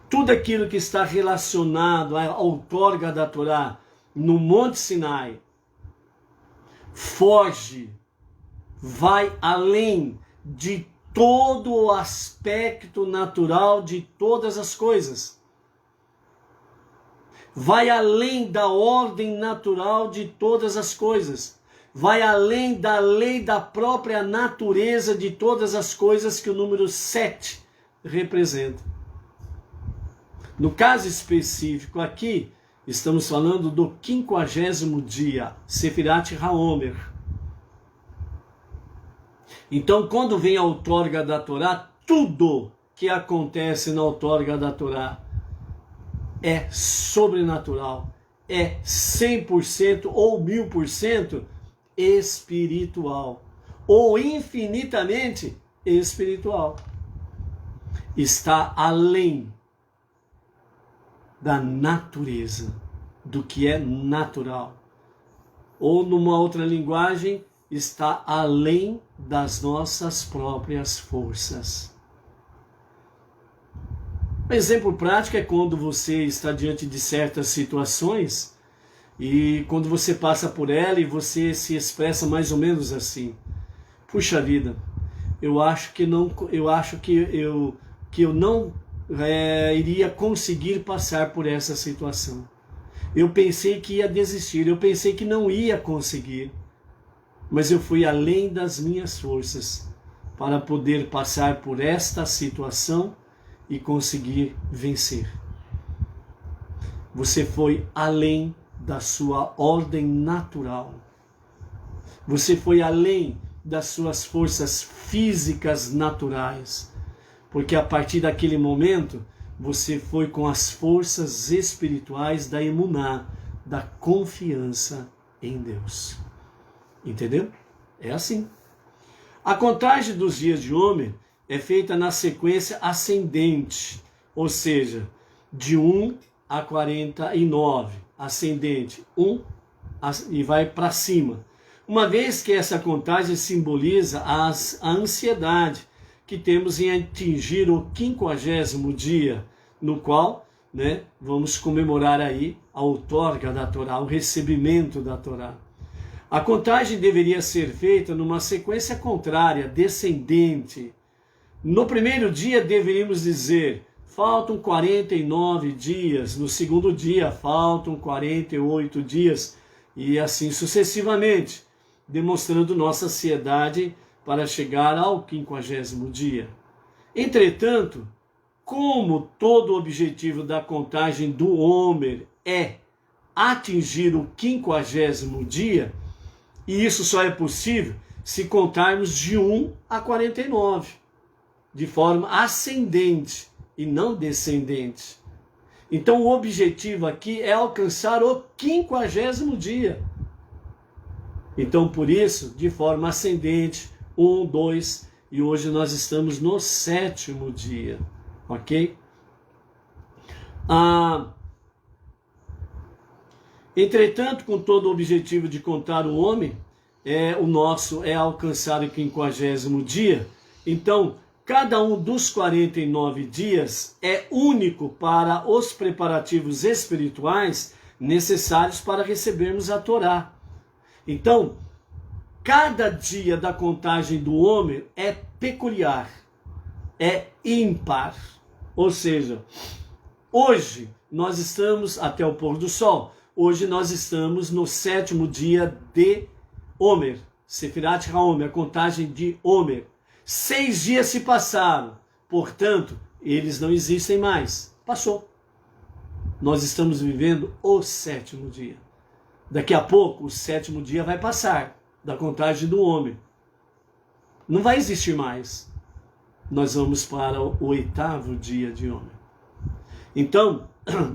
A: Tudo aquilo que está relacionado à outorga da Torá no Monte Sinai foge, vai além de todo o aspecto natural de todas as coisas. Vai além da ordem natural de todas as coisas. Vai além da lei da própria natureza de todas as coisas que o número 7 representa. No caso específico aqui, estamos falando do 50º dia, Sefirat HaOmer. Então, quando vem a outorga da Torá, tudo que acontece na outorga da Torá é sobrenatural, é 100% ou 1000% espiritual, ou infinitamente espiritual. Está além da natureza, do que é natural. Ou numa outra linguagem, está além das nossas próprias forças. Um exemplo prático é quando você está diante de certas situações e quando você passa por ela e você se expressa mais ou menos assim: puxa vida, eu acho que eu não iria conseguir passar por essa situação. Eu pensei que ia desistir, eu pensei que não ia conseguir, mas eu fui além das minhas forças para poder passar por esta situação e conseguir vencer. Você foi além da sua ordem natural. Você foi além das suas forças físicas naturais. Porque a partir daquele momento, você foi com as forças espirituais da emuná, da confiança em Deus. Entendeu? É assim. A contagem dos dias de Homer é feita na sequência ascendente, ou seja, de 1 a 49, ascendente, 1 e vai para cima. Uma vez que essa contagem simboliza a ansiedade que temos em atingir o 50º dia, no qual vamos comemorar aí a outorga da Torá, o recebimento da Torá. A contagem deveria ser feita numa sequência contrária, descendente. No primeiro dia deveríamos dizer: faltam 49 dias. No segundo dia, faltam 48 dias. E assim sucessivamente, demonstrando nossa ansiedade para chegar ao 50º dia. Entretanto, como todo o objetivo da contagem do Homer é atingir o 50º dia, e isso só é possível se contarmos de 1 a 49, de forma ascendente e não descendente. Então o objetivo aqui é alcançar o 50º dia. Então por isso, de forma ascendente, 1, 2, e hoje nós estamos no 7º dia, ok? Entretanto, com todo o objetivo de contar o homem, o nosso é alcançar o 50º dia. Então, cada um dos 49 dias é único para os preparativos espirituais necessários para recebermos a Torá. Então, cada dia da contagem do homem é peculiar, é ímpar. Ou seja, hoje nós estamos até o pôr do sol. Hoje nós estamos no 7º dia de Homer, Sefirat HaOmer, a contagem de Homer. 6 dias se passaram, portanto, eles não existem mais. Passou. Nós estamos vivendo o 7º dia. Daqui a pouco, o 7º dia vai passar da contagem do homem. Não vai existir mais. Nós vamos para o 8º dia de homem. Então,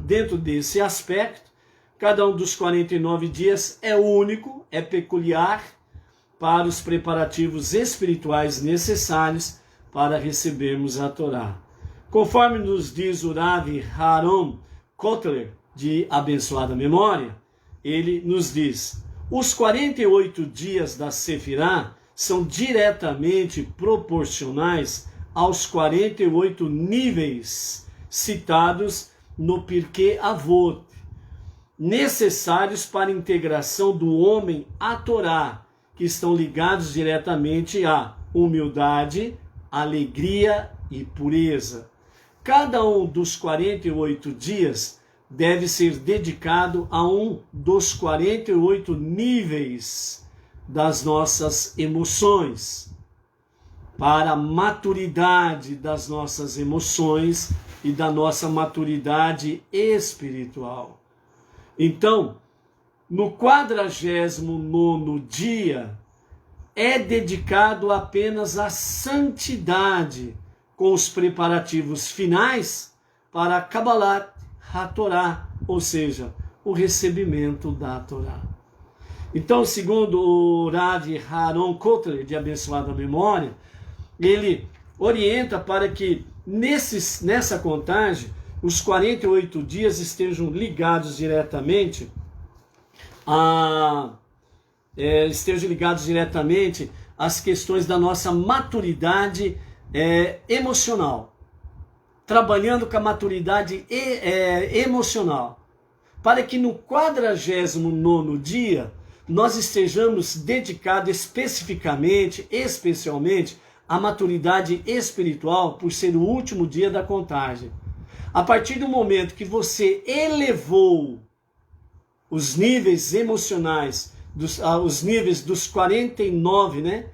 A: dentro desse aspecto, cada um dos 49 dias é único, é peculiar para os preparativos espirituais necessários para recebermos a Torá. Conforme nos diz o Rav Haron Kotler, de abençoada memória, ele nos diz: os 48 dias da Sefirá são diretamente proporcionais aos 48 níveis citados no Pirkei Avot, necessários para a integração do homem à Torá, que estão ligados diretamente à humildade, alegria e pureza. Cada um dos 48 dias deve ser dedicado a um dos 48 níveis das nossas emoções, para a maturidade das nossas emoções e da nossa maturidade espiritual. Então, no 49º dia, é dedicado apenas à santidade, com os preparativos finais para a Kabbalat HaTorá, ou seja, o recebimento da Torá. Então, segundo o Rav Haron Kotler, de abençoada memória, ele orienta para que nessa contagem os 48 dias estejam ligados diretamente às questões da nossa maturidade emocional, trabalhando com a maturidade emocional, para que no 49º dia nós estejamos dedicados especialmente à maturidade espiritual, por ser o último dia da contagem. A partir do momento que você elevou os níveis emocionais, os níveis dos 49,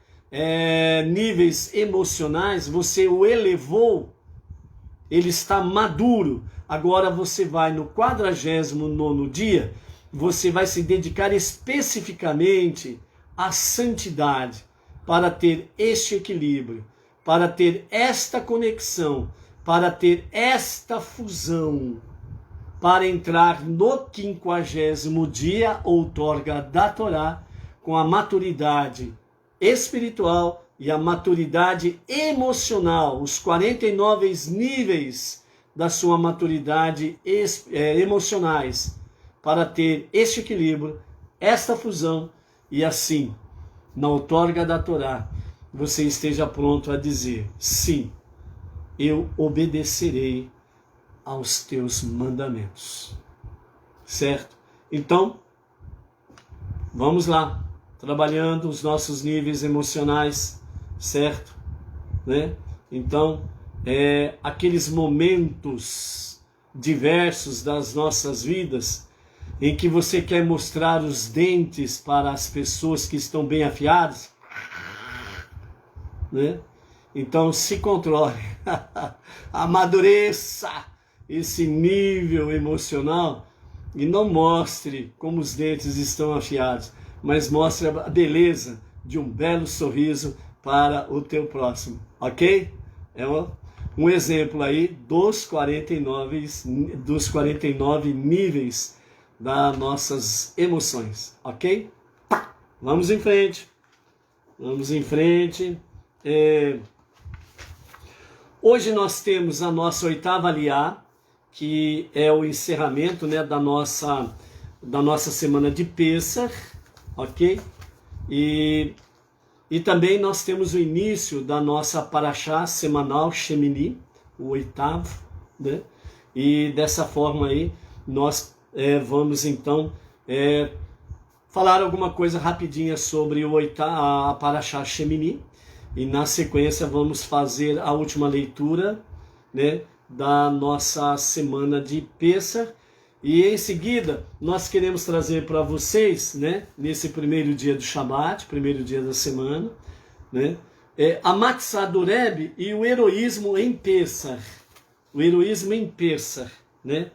A: níveis emocionais, você o elevou, ele está maduro. Agora você vai no 49º dia, você vai se dedicar especificamente à santidade, para ter este equilíbrio, para ter esta conexão, para ter esta fusão, para entrar no 50º dia, outorga da Torá, com a maturidade espiritual e a maturidade emocional, os 49 níveis da sua maturidade emocionais, para ter este equilíbrio, esta fusão, e assim, na outorga da Torá, você esteja pronto a dizer: sim, eu obedecerei aos teus mandamentos. Certo? Então, vamos lá, trabalhando os nossos níveis emocionais, certo? Então, aqueles momentos diversos das nossas vidas, em que você quer mostrar os dentes para as pessoas que estão bem afiadas, Então, se controle, amadureça esse nível emocional e não mostre como os dentes estão afiados, mas mostre a beleza de um belo sorriso para o teu próximo, ok? É um exemplo aí dos 49 níveis das nossas emoções, ok? Vamos em frente. Hoje nós temos a nossa 8ª Aliá, que é o encerramento da nossa da nossa semana de Pêssar, ok? E também nós temos o início da nossa Parashá semanal Shemini, o 8º, né? E dessa forma aí nós vamos então falar alguma coisa rapidinha sobre a Parashá Shemini, e na sequência vamos fazer a última leitura, né, da nossa semana de Pêssar. E em seguida nós queremos trazer para vocês, né, nesse primeiro dia do Shabat, primeiro dia da semana, né, a Matzah do Rebbe e o heroísmo em Pêssar. O heroísmo em Pêssar, né?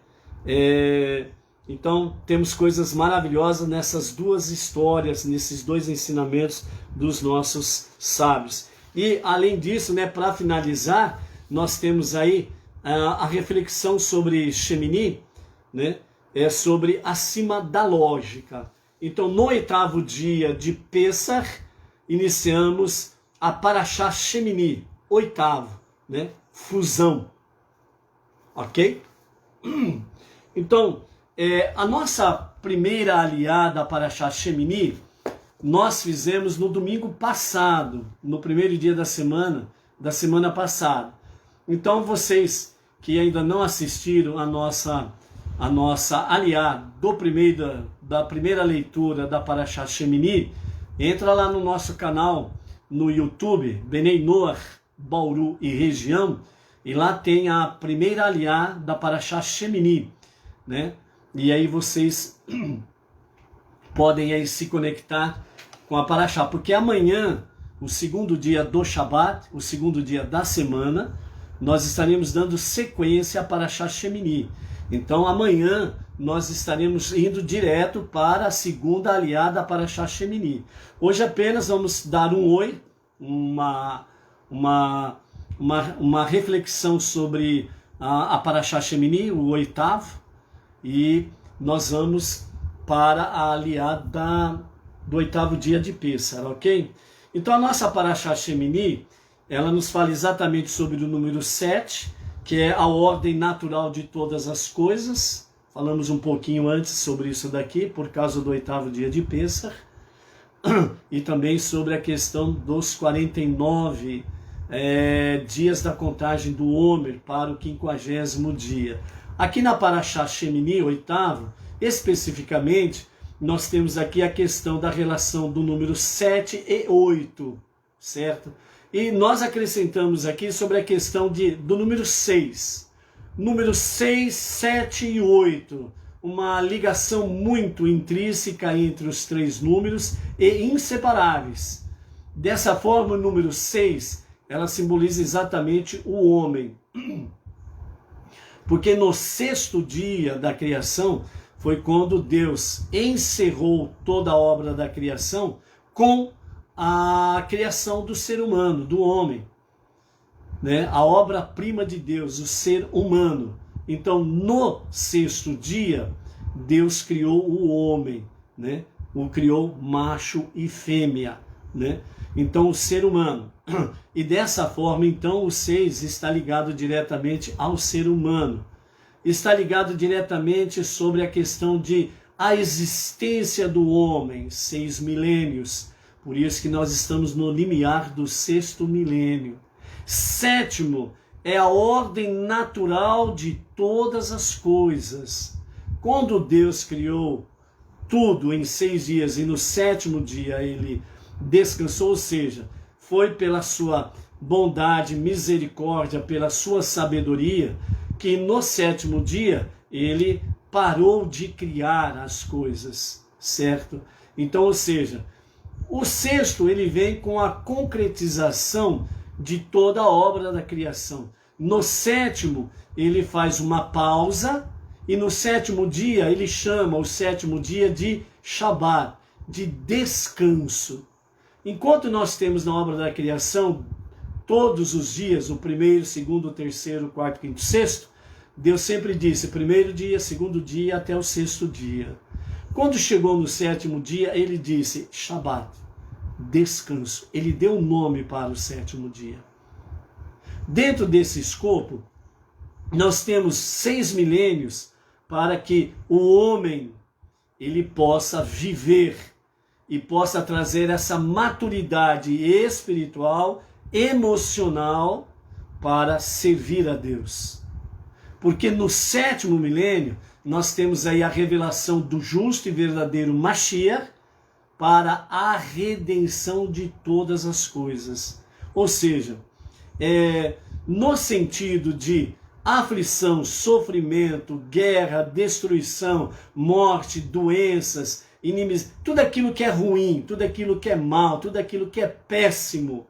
A: Então temos coisas maravilhosas nessas duas histórias, nesses dois ensinamentos dos nossos sábios. E além disso, né, para finalizar, nós temos aí a reflexão sobre Shemini, né, sobre acima da lógica. Então no 8º dia de Pêssar iniciamos a Parashá Shemini, 8º, né, fusão, ok? Então a nossa primeira aliada para Parashá Shemini, nós fizemos no domingo passado, no primeiro dia da semana passada. Então vocês que ainda não assistiram a nossa aliada da primeira leitura da Parashá Shemini, entra lá no nosso canal no YouTube, Benei Noach, Bauru e região, e lá tem a primeira aliada da Parashá Shemini, né? E aí vocês podem aí se conectar com a Parashá, porque amanhã, o segundo dia do Shabat, o segundo dia da semana, nós estaremos dando sequência à Parashá Shemini. Então amanhã nós estaremos indo direto para a segunda aliada da Parashá Shemini. Hoje apenas vamos dar um oi, uma reflexão sobre a Parashá Shemini, o 8º, e nós vamos para a aliada do 8º dia de Pêssar, ok? Então a nossa Parashá Shemini, ela nos fala exatamente sobre o número 7, que é a ordem natural de todas as coisas. Falamos um pouquinho antes sobre isso daqui, por causa do 8º dia de Pêssar, e também sobre a questão dos 49 dias da contagem do Homer para o 50º dia. Aqui na Parashá Shemini, 8º, especificamente, nós temos aqui a questão da relação do número 7 e 8, certo? E nós acrescentamos aqui sobre a questão do número 6. Número 6, 7 e 8. Uma ligação muito intrínseca entre os três números e inseparáveis. Dessa forma, o número 6, ela simboliza exatamente o homem. Porque no 6º dia da criação foi quando Deus encerrou toda a obra da criação com a criação do ser humano, do homem, né? A obra-prima de Deus, o ser humano. Então, no 6º dia, Deus criou o homem, né? O criou macho e fêmea, né? Então, o ser humano. E dessa forma, então, o 6 está ligado diretamente ao ser humano. Está ligado diretamente sobre a questão de a existência do homem, 6 milênios. Por isso que nós estamos no limiar do 6º milênio. 7º é a ordem natural de todas as coisas. Quando Deus criou tudo em 6 dias e no 7º dia ele descansou, ou seja, foi pela sua bondade, misericórdia, pela sua sabedoria, que no 7º dia ele parou de criar as coisas, certo? Então, ou seja, o 6º ele vem com a concretização de toda a obra da criação. No 7º ele faz uma pausa e no 7º dia ele chama o 7º dia de Shabat, de descanso. Enquanto nós temos na obra da criação todos os dias, o 1º, 2º, 3º, 4º, 5º, 6º, Deus sempre disse 1º dia, 2º dia até o 6º dia. Quando chegou no 7º dia, ele disse Shabat, descanso. Ele deu um nome para o 7º dia. Dentro desse escopo, nós temos 6 milênios para que o homem ele possa viver e possa trazer essa maturidade espiritual, emocional, para servir a Deus. Porque no 7º milênio, nós temos aí a revelação do justo e verdadeiro Mashiach para a redenção de todas as coisas. Ou seja, no sentido de aflição, sofrimento, guerra, destruição, morte, doenças, inimigos, tudo aquilo que é ruim, tudo aquilo que é mal, tudo aquilo que é péssimo,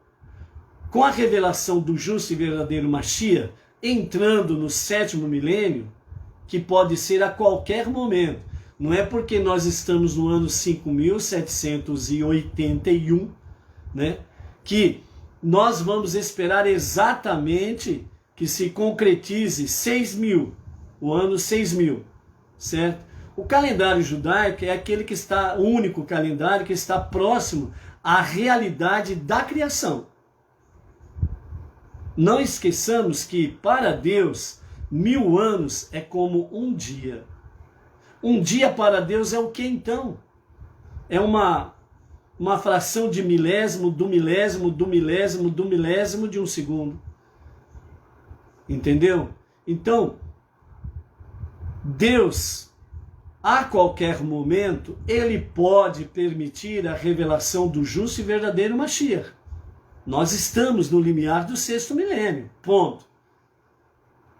A: com a revelação do justo e verdadeiro Mashiach, entrando no 7º milênio, que pode ser a qualquer momento. Não é porque nós estamos no ano 5.781, né, que nós vamos esperar exatamente que se concretize 6.000, o ano 6.000, certo? O calendário judaico é aquele que está, o único calendário que está próximo à realidade da criação. Não esqueçamos que, para Deus, 1000 anos é como um dia. Um dia para Deus é o que então? É uma fração de milésimo, do milésimo, do milésimo, do milésimo de um segundo. Entendeu? Então, Deus, a qualquer momento, ele pode permitir a revelação do justo e verdadeiro Mashiach. Nós estamos no limiar do 6º milênio, ponto.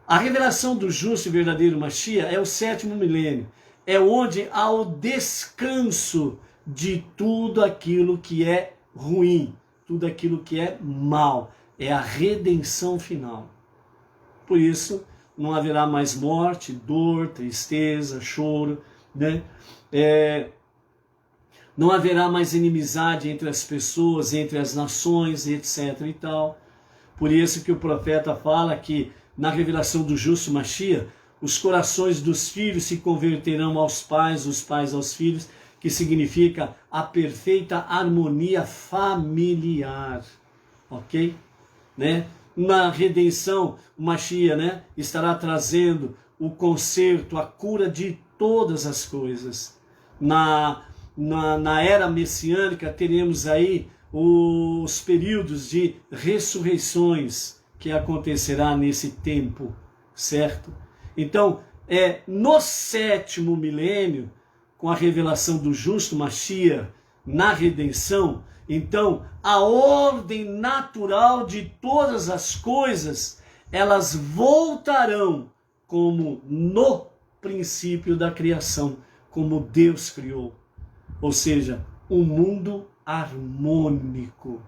A: A revelação do justo e verdadeiro Mashiach é o 7º milênio. É onde há o descanso de tudo aquilo que é ruim, tudo aquilo que é mal. É a redenção final. Por isso, não haverá mais morte, dor, tristeza, choro, né? Não haverá mais inimizade entre as pessoas, entre as nações, etc. e tal. Por isso que o profeta fala que na revelação do justo Mashiach, os corações dos filhos se converterão aos pais, os pais aos filhos, que significa a perfeita harmonia familiar. Ok? Né? Na redenção, o Mashiach, né, estará trazendo o conserto, a cura de todas as coisas. Na era messiânica teremos aí os períodos de ressurreições que acontecerá nesse tempo, certo? Então, no 7º milênio, com a revelação do justo Mashiach na redenção, então a ordem natural de todas as coisas, elas voltarão como no princípio da criação, como Deus criou. Ou seja, um mundo harmônico.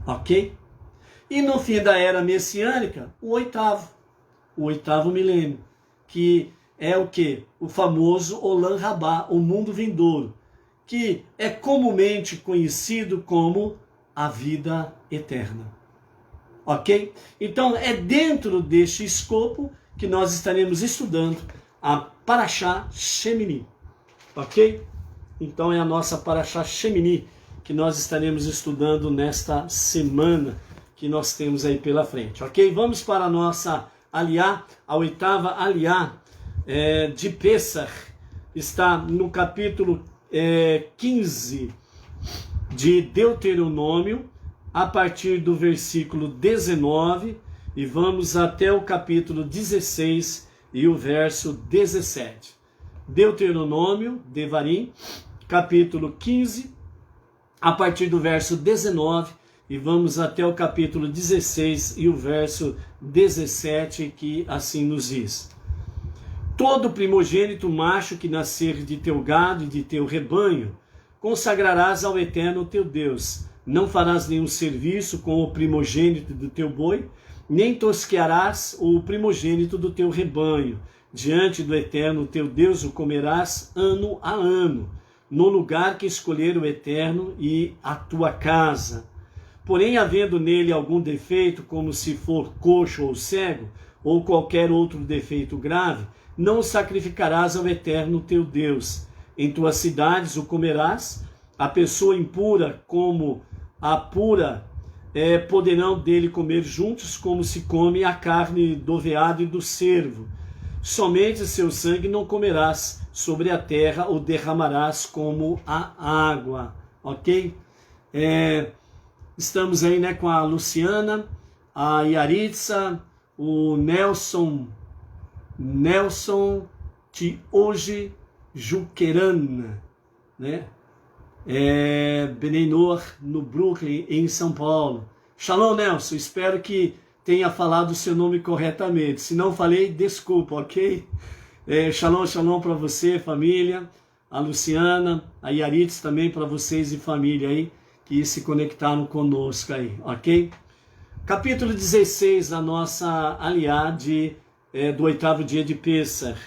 A: Ok? E no fim da era messiânica, o 8º milênio, que é o quê? O famoso Olam Rabá, o mundo vindouro, que é comumente conhecido como a vida eterna. Ok? Então é dentro deste escopo que nós estaremos estudando a Parashá Shemini. Ok? Então é a nossa Parashá Shemini que nós estaremos estudando nesta semana que nós temos aí pela frente. Ok? Vamos para a nossa Aliá, a 8ª Aliá de Pessach. Está no capítulo 15 de Deuteronômio, a partir do versículo 19, e vamos até o capítulo 16 e o verso 17. Deuteronômio, Devarim, capítulo 15, a partir do verso 19, e vamos até o capítulo 16 e o verso 17, que assim nos diz: todo primogênito macho que nascer de teu gado e de teu rebanho, consagrarás ao Eterno teu Deus. Não farás nenhum serviço com o primogênito do teu boi, nem tosquearás o primogênito do teu rebanho. Diante do Eterno teu Deus o comerás ano a ano, no lugar que escolher o Eterno e a tua casa. Porém, havendo nele algum defeito, como se for coxo ou cego, ou qualquer outro defeito grave, não o sacrificarás ao Eterno teu Deus. Em tuas cidades o comerás. A pessoa impura como a pura poderão dele comer juntos, como se come a carne do veado e do cervo. somente seu sangue não comerás, sobre a terra o derramarás como a água, ok? Estamos aí, né, com a Luciana, a Yaritza, o Nelson Tioji Juqueran, né? Benenor, no Brooklyn, em São Paulo. Shalom, Nelson, espero que tenha falado o seu nome corretamente. Se não falei, desculpa, ok? Shalom para você, família, a Luciana, a Yaritz também para vocês e família aí, que se conectaram conosco aí, ok? Capítulo 16 da nossa aliade do 8º dia de Pêssar.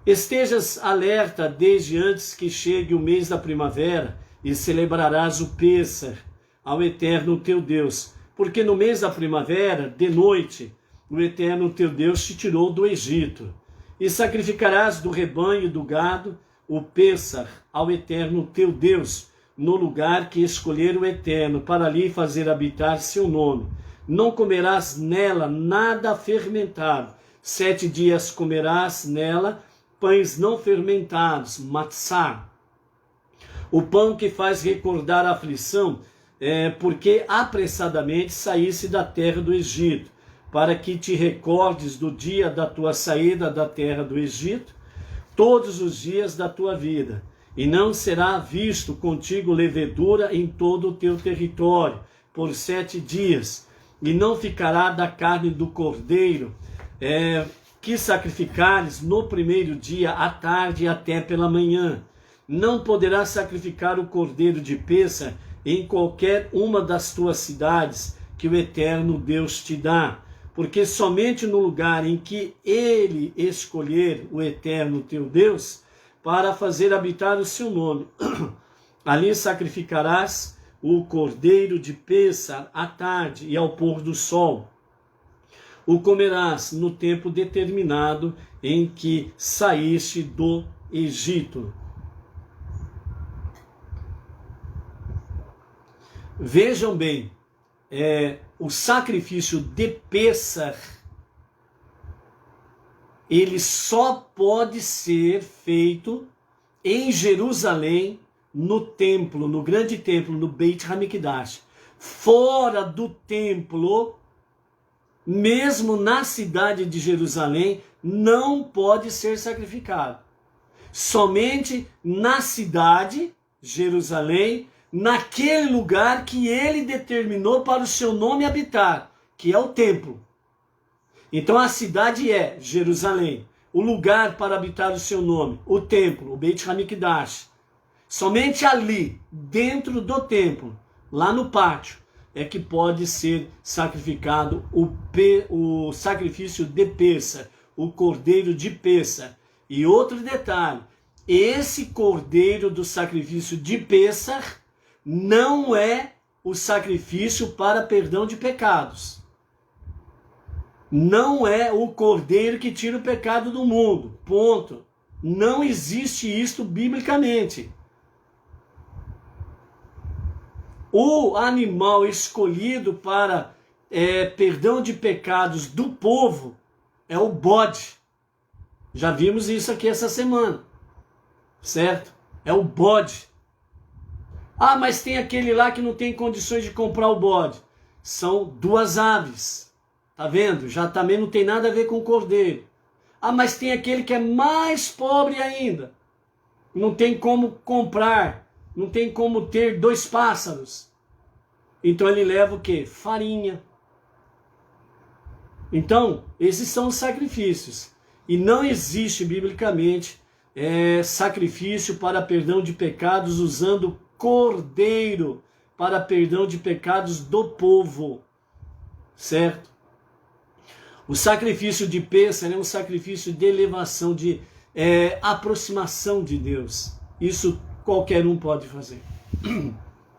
A: Estejas alerta desde antes que chegue o mês da primavera e celebrarás o Pêssar ao Eterno teu Deus, porque no mês da primavera, de noite, o Eterno teu Deus te tirou do Egito. E sacrificarás do rebanho e do gado o Pêssar ao Eterno teu Deus, no lugar que escolher o Eterno, para ali fazer habitar seu nome. Não comerás nela nada fermentado. 7 dias comerás nela pães não fermentados, matzá. O pão que faz recordar a aflição, porque apressadamente saísse da terra do Egito, para que te recordes do dia da tua saída da terra do Egito, todos os dias da tua vida. E não será visto contigo levedura em todo o teu território, por 7 dias. E não ficará da carne do cordeiro, que sacrificares no primeiro dia, à tarde até pela manhã. Não poderás sacrificar o cordeiro de Pêssar em qualquer uma das tuas cidades que o Eterno Deus te dá, porque somente no lugar em que ele escolher, o Eterno teu Deus, para fazer habitar o seu nome, ali sacrificarás o cordeiro de Pêssar à tarde e ao pôr do sol. O comerás no tempo determinado em que saíste do Egito. Vejam bem, o sacrifício de Pêssar, ele só pode ser feito em Jerusalém, no templo, no grande templo, no Beit HaMikdash. Fora do templo, mesmo na cidade de Jerusalém, não pode ser sacrificado. Somente na cidade, Jerusalém, naquele lugar que ele determinou para o seu nome habitar, que é o templo. Então a cidade é Jerusalém, o lugar para habitar o seu nome, o templo, o Beit HaMikdash. Somente ali, dentro do templo, lá no pátio, é que pode ser sacrificado o sacrifício de Pêssar, o cordeiro de Pêssar. E outro detalhe, esse cordeiro do sacrifício de Pêssar não é o sacrifício para perdão de pecados. Não é o cordeiro que tira o pecado do mundo. Ponto. Não existe isto biblicamente. O animal escolhido para perdão de pecados do povo é o bode. Já vimos isso aqui essa semana. Certo? É o bode. Ah, mas tem aquele lá que não tem condições de comprar o bode. São 2 aves. Tá vendo? Já também não tem nada a ver com o cordeiro. Ah, mas tem aquele que é mais pobre ainda. Não tem como comprar. Não tem como ter 2 pássaros. Então ele leva o quê? Farinha. Então, esses são os sacrifícios. E não existe biblicamente sacrifício para perdão de pecados usando cordeiro para perdão de pecados do povo. Certo? O sacrifício de Pêssar é um sacrifício de elevação, de aproximação de Deus. Isso qualquer um pode fazer.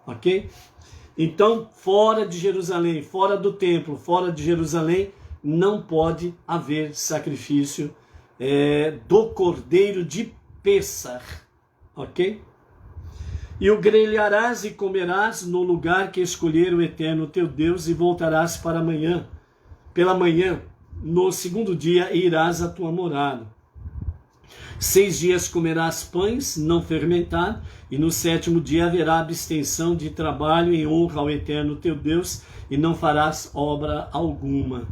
A: Ok? Então, fora de Jerusalém, fora do templo, fora de Jerusalém, não pode haver sacrifício do cordeiro de Pêssar. Ok? E o grelharás e comerás no lugar que escolher o Eterno teu Deus, e voltarás para amanhã, pela manhã, no segundo dia irás à tua morada. 6 dias comerás pães não fermentados, e no 7º dia haverá abstenção de trabalho em honra ao Eterno teu Deus, e não farás obra alguma.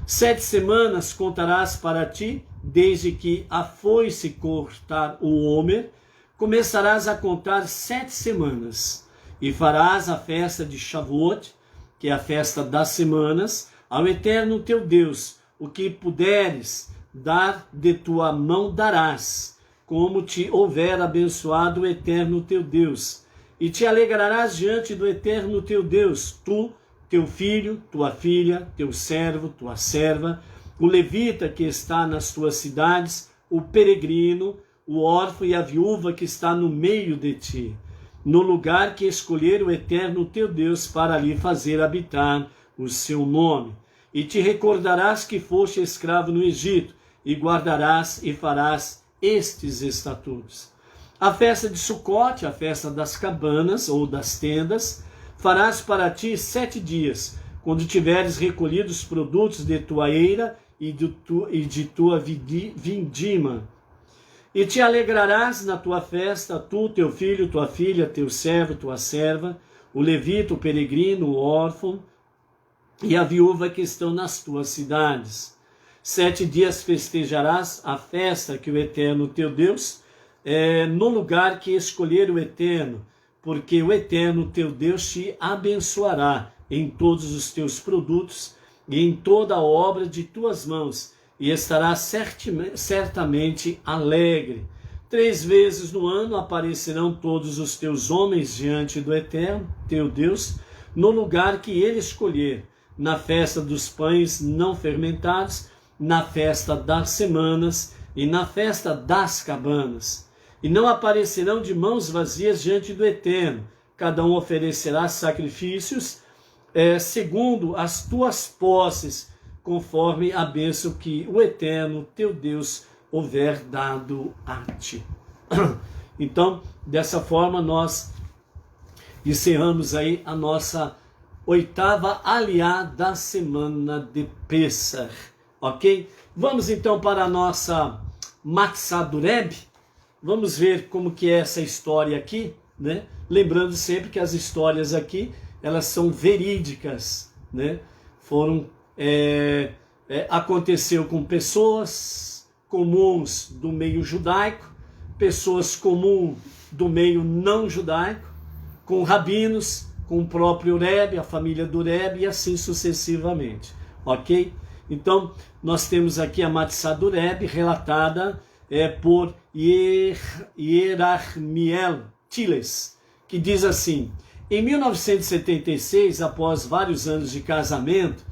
A: 7 semanas contarás para ti, desde que a foice cortar o homer, começarás a contar 7 semanas, e farás a festa de Shavuot, que é a festa das semanas, ao Eterno teu Deus. O que puderes dar de tua mão darás, como te houver abençoado o Eterno teu Deus. E te alegrarás diante do Eterno teu Deus, tu, teu filho, tua filha, teu servo, tua serva, o levita que está nas tuas cidades, o peregrino, o órfão e a viúva que está no meio de ti, no lugar que escolher o Eterno teu Deus para ali fazer habitar o seu nome. E te recordarás que foste escravo no Egito, e guardarás e farás estes estatutos. A festa de Sucote, a festa das cabanas ou das tendas, farás para ti 7 dias, quando tiveres recolhido os produtos de tua eira e de tua vindima. E te alegrarás na tua festa, tu, teu filho, tua filha, teu servo, tua serva, o levita, o peregrino, o órfão e a viúva que estão nas tuas cidades. 7 dias festejarás a festa que o Eterno teu Deus no lugar que escolher o Eterno, porque o Eterno teu Deus te abençoará em todos os teus produtos e em toda a obra de tuas mãos, e estarás certamente alegre. 3 vezes no ano aparecerão todos os teus homens diante do Eterno teu Deus, no lugar que ele escolher, na festa dos pães não fermentados, na festa das semanas e na festa das cabanas. E não aparecerão de mãos vazias diante do Eterno. Cada um oferecerá sacrifícios segundo as tuas posses, conforme a bênção que o Eterno teu Deus houver dado a ti. Então, dessa forma, nós encerramos aí a nossa 8ª aliá da semana de Pêssar. Ok? Vamos então para a nossa Matzah do Rebbe. Vamos ver como que é essa história aqui, né? Lembrando sempre que as histórias aqui, elas são verídicas, né? Aconteceu com pessoas comuns do meio judaico, pessoas comuns do meio não judaico, com rabinos, com o próprio Rebbe, a família do Rebbe e assim sucessivamente, ok? Então, nós temos aqui a Matzah do Rebbe, relatada por Yerachmiel Tiles, que diz assim: em 1976, após vários anos de casamento,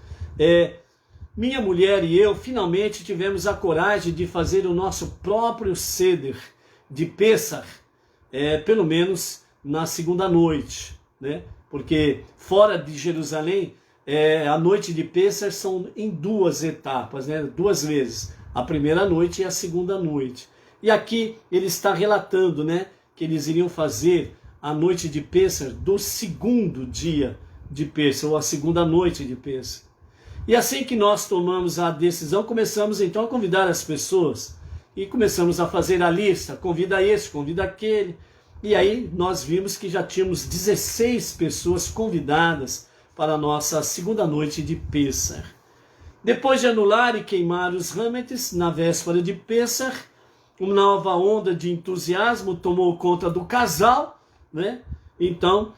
A: minha mulher e eu finalmente tivemos a coragem de fazer o nosso próprio Seder de Pêssar, pelo menos na segunda noite, né? Porque fora de Jerusalém, a noite de Pêssar são em 2 etapas, né? 2 vezes, a primeira noite e a segunda noite. E aqui ele está relatando, né, que eles iriam fazer a noite de Pêssar do segundo dia de Pêssar, ou a segunda noite de Pêssar. E assim que nós tomamos a decisão, começamos então a convidar as pessoas, e começamos a fazer a lista, convida esse, convida aquele, e aí nós vimos que já tínhamos 16 pessoas convidadas para a nossa segunda noite de Pêssar. Depois de anular e queimar os hametes na véspera de Pêssar, uma nova onda de entusiasmo tomou conta do casal, né? Então,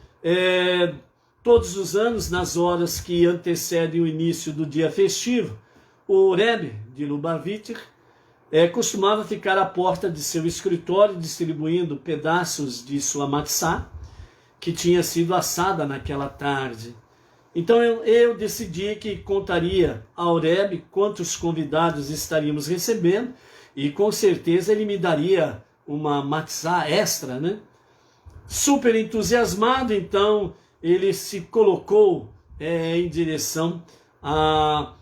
A: todos os anos, nas horas que antecedem o início do dia festivo, o Rebbe de Lubavitcher costumava ficar à porta de seu escritório distribuindo pedaços de sua matzá, que tinha sido assada naquela tarde. Então eu decidi que contaria ao Rebbe quantos convidados estaríamos recebendo, e com certeza ele me daria uma matzá extra, né? Super entusiasmado, então ele se colocou em direção a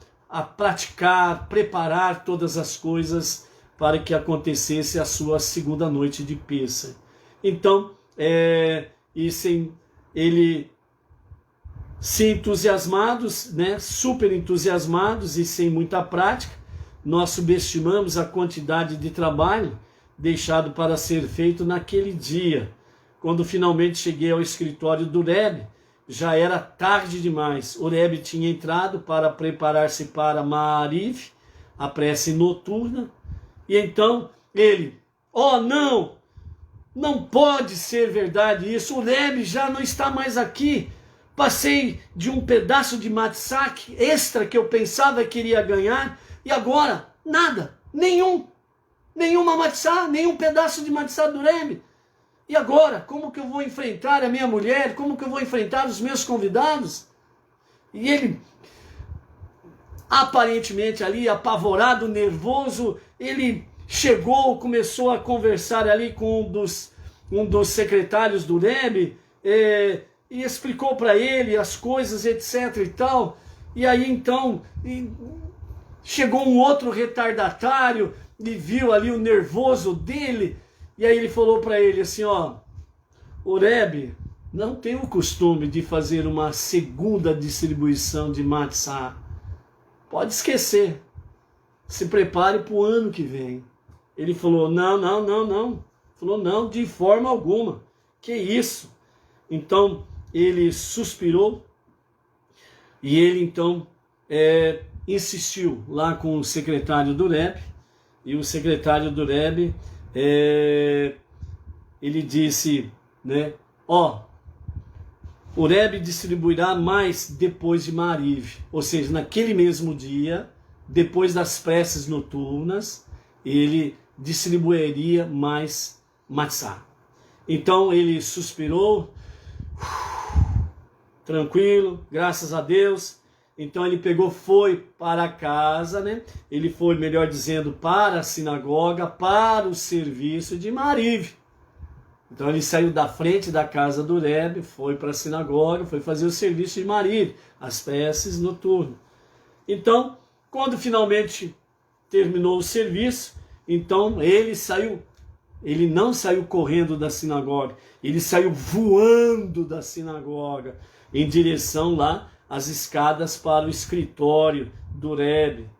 A: praticar, preparar todas as coisas para que acontecesse a sua segunda noite de Pêssar. Então, ele se entusiasmados, né, super entusiasmados e sem muita prática, nós subestimamos a quantidade de trabalho deixado para ser feito naquele dia. Quando finalmente cheguei ao escritório do Rebbe, já era tarde demais. O Rebbe tinha entrado para preparar-se para Maariv, a prece noturna, e então ele, não pode ser verdade isso, o Rebbe já não está mais aqui. Passei de um pedaço de matzah extra que eu pensava que iria ganhar, e agora, nada, nenhuma matzah, nenhum pedaço de matzah do Rebbe. E agora, como que eu vou enfrentar a minha mulher? Como que eu vou enfrentar os meus convidados? E ele, aparentemente ali, apavorado, nervoso, ele chegou, começou a conversar ali com um dos secretários do Rebbe, e explicou para ele as coisas, etc e tal. E aí então chegou um outro retardatário e viu ali o nervoso dele, e aí ele falou para ele assim, o Rebbe não tem o costume de fazer uma segunda distribuição de matzah. Pode esquecer. Se prepare para o ano que vem. Ele falou, não. Falou, não, de forma alguma. Que isso? Então, ele suspirou e ele então insistiu lá com o secretário do Rebbe, e o secretário do Rebbe, ele disse, né, o Rebbe distribuirá mais depois de Maariv, ou seja, naquele mesmo dia, depois das preces noturnas, ele distribuiria mais matzah. Então ele suspirou, tranquilo, graças a Deus. Então ele foi para casa, né? Ele foi, melhor dizendo, para a sinagoga, para o serviço de Maariv. Então ele saiu da frente da casa do Rebbe, foi para a sinagoga, foi fazer o serviço de Maariv, as preces noturnas. Então, quando finalmente terminou o serviço, então ele não saiu correndo da sinagoga, ele saiu voando da sinagoga em direção lá às escadas para o escritório do Rebbe.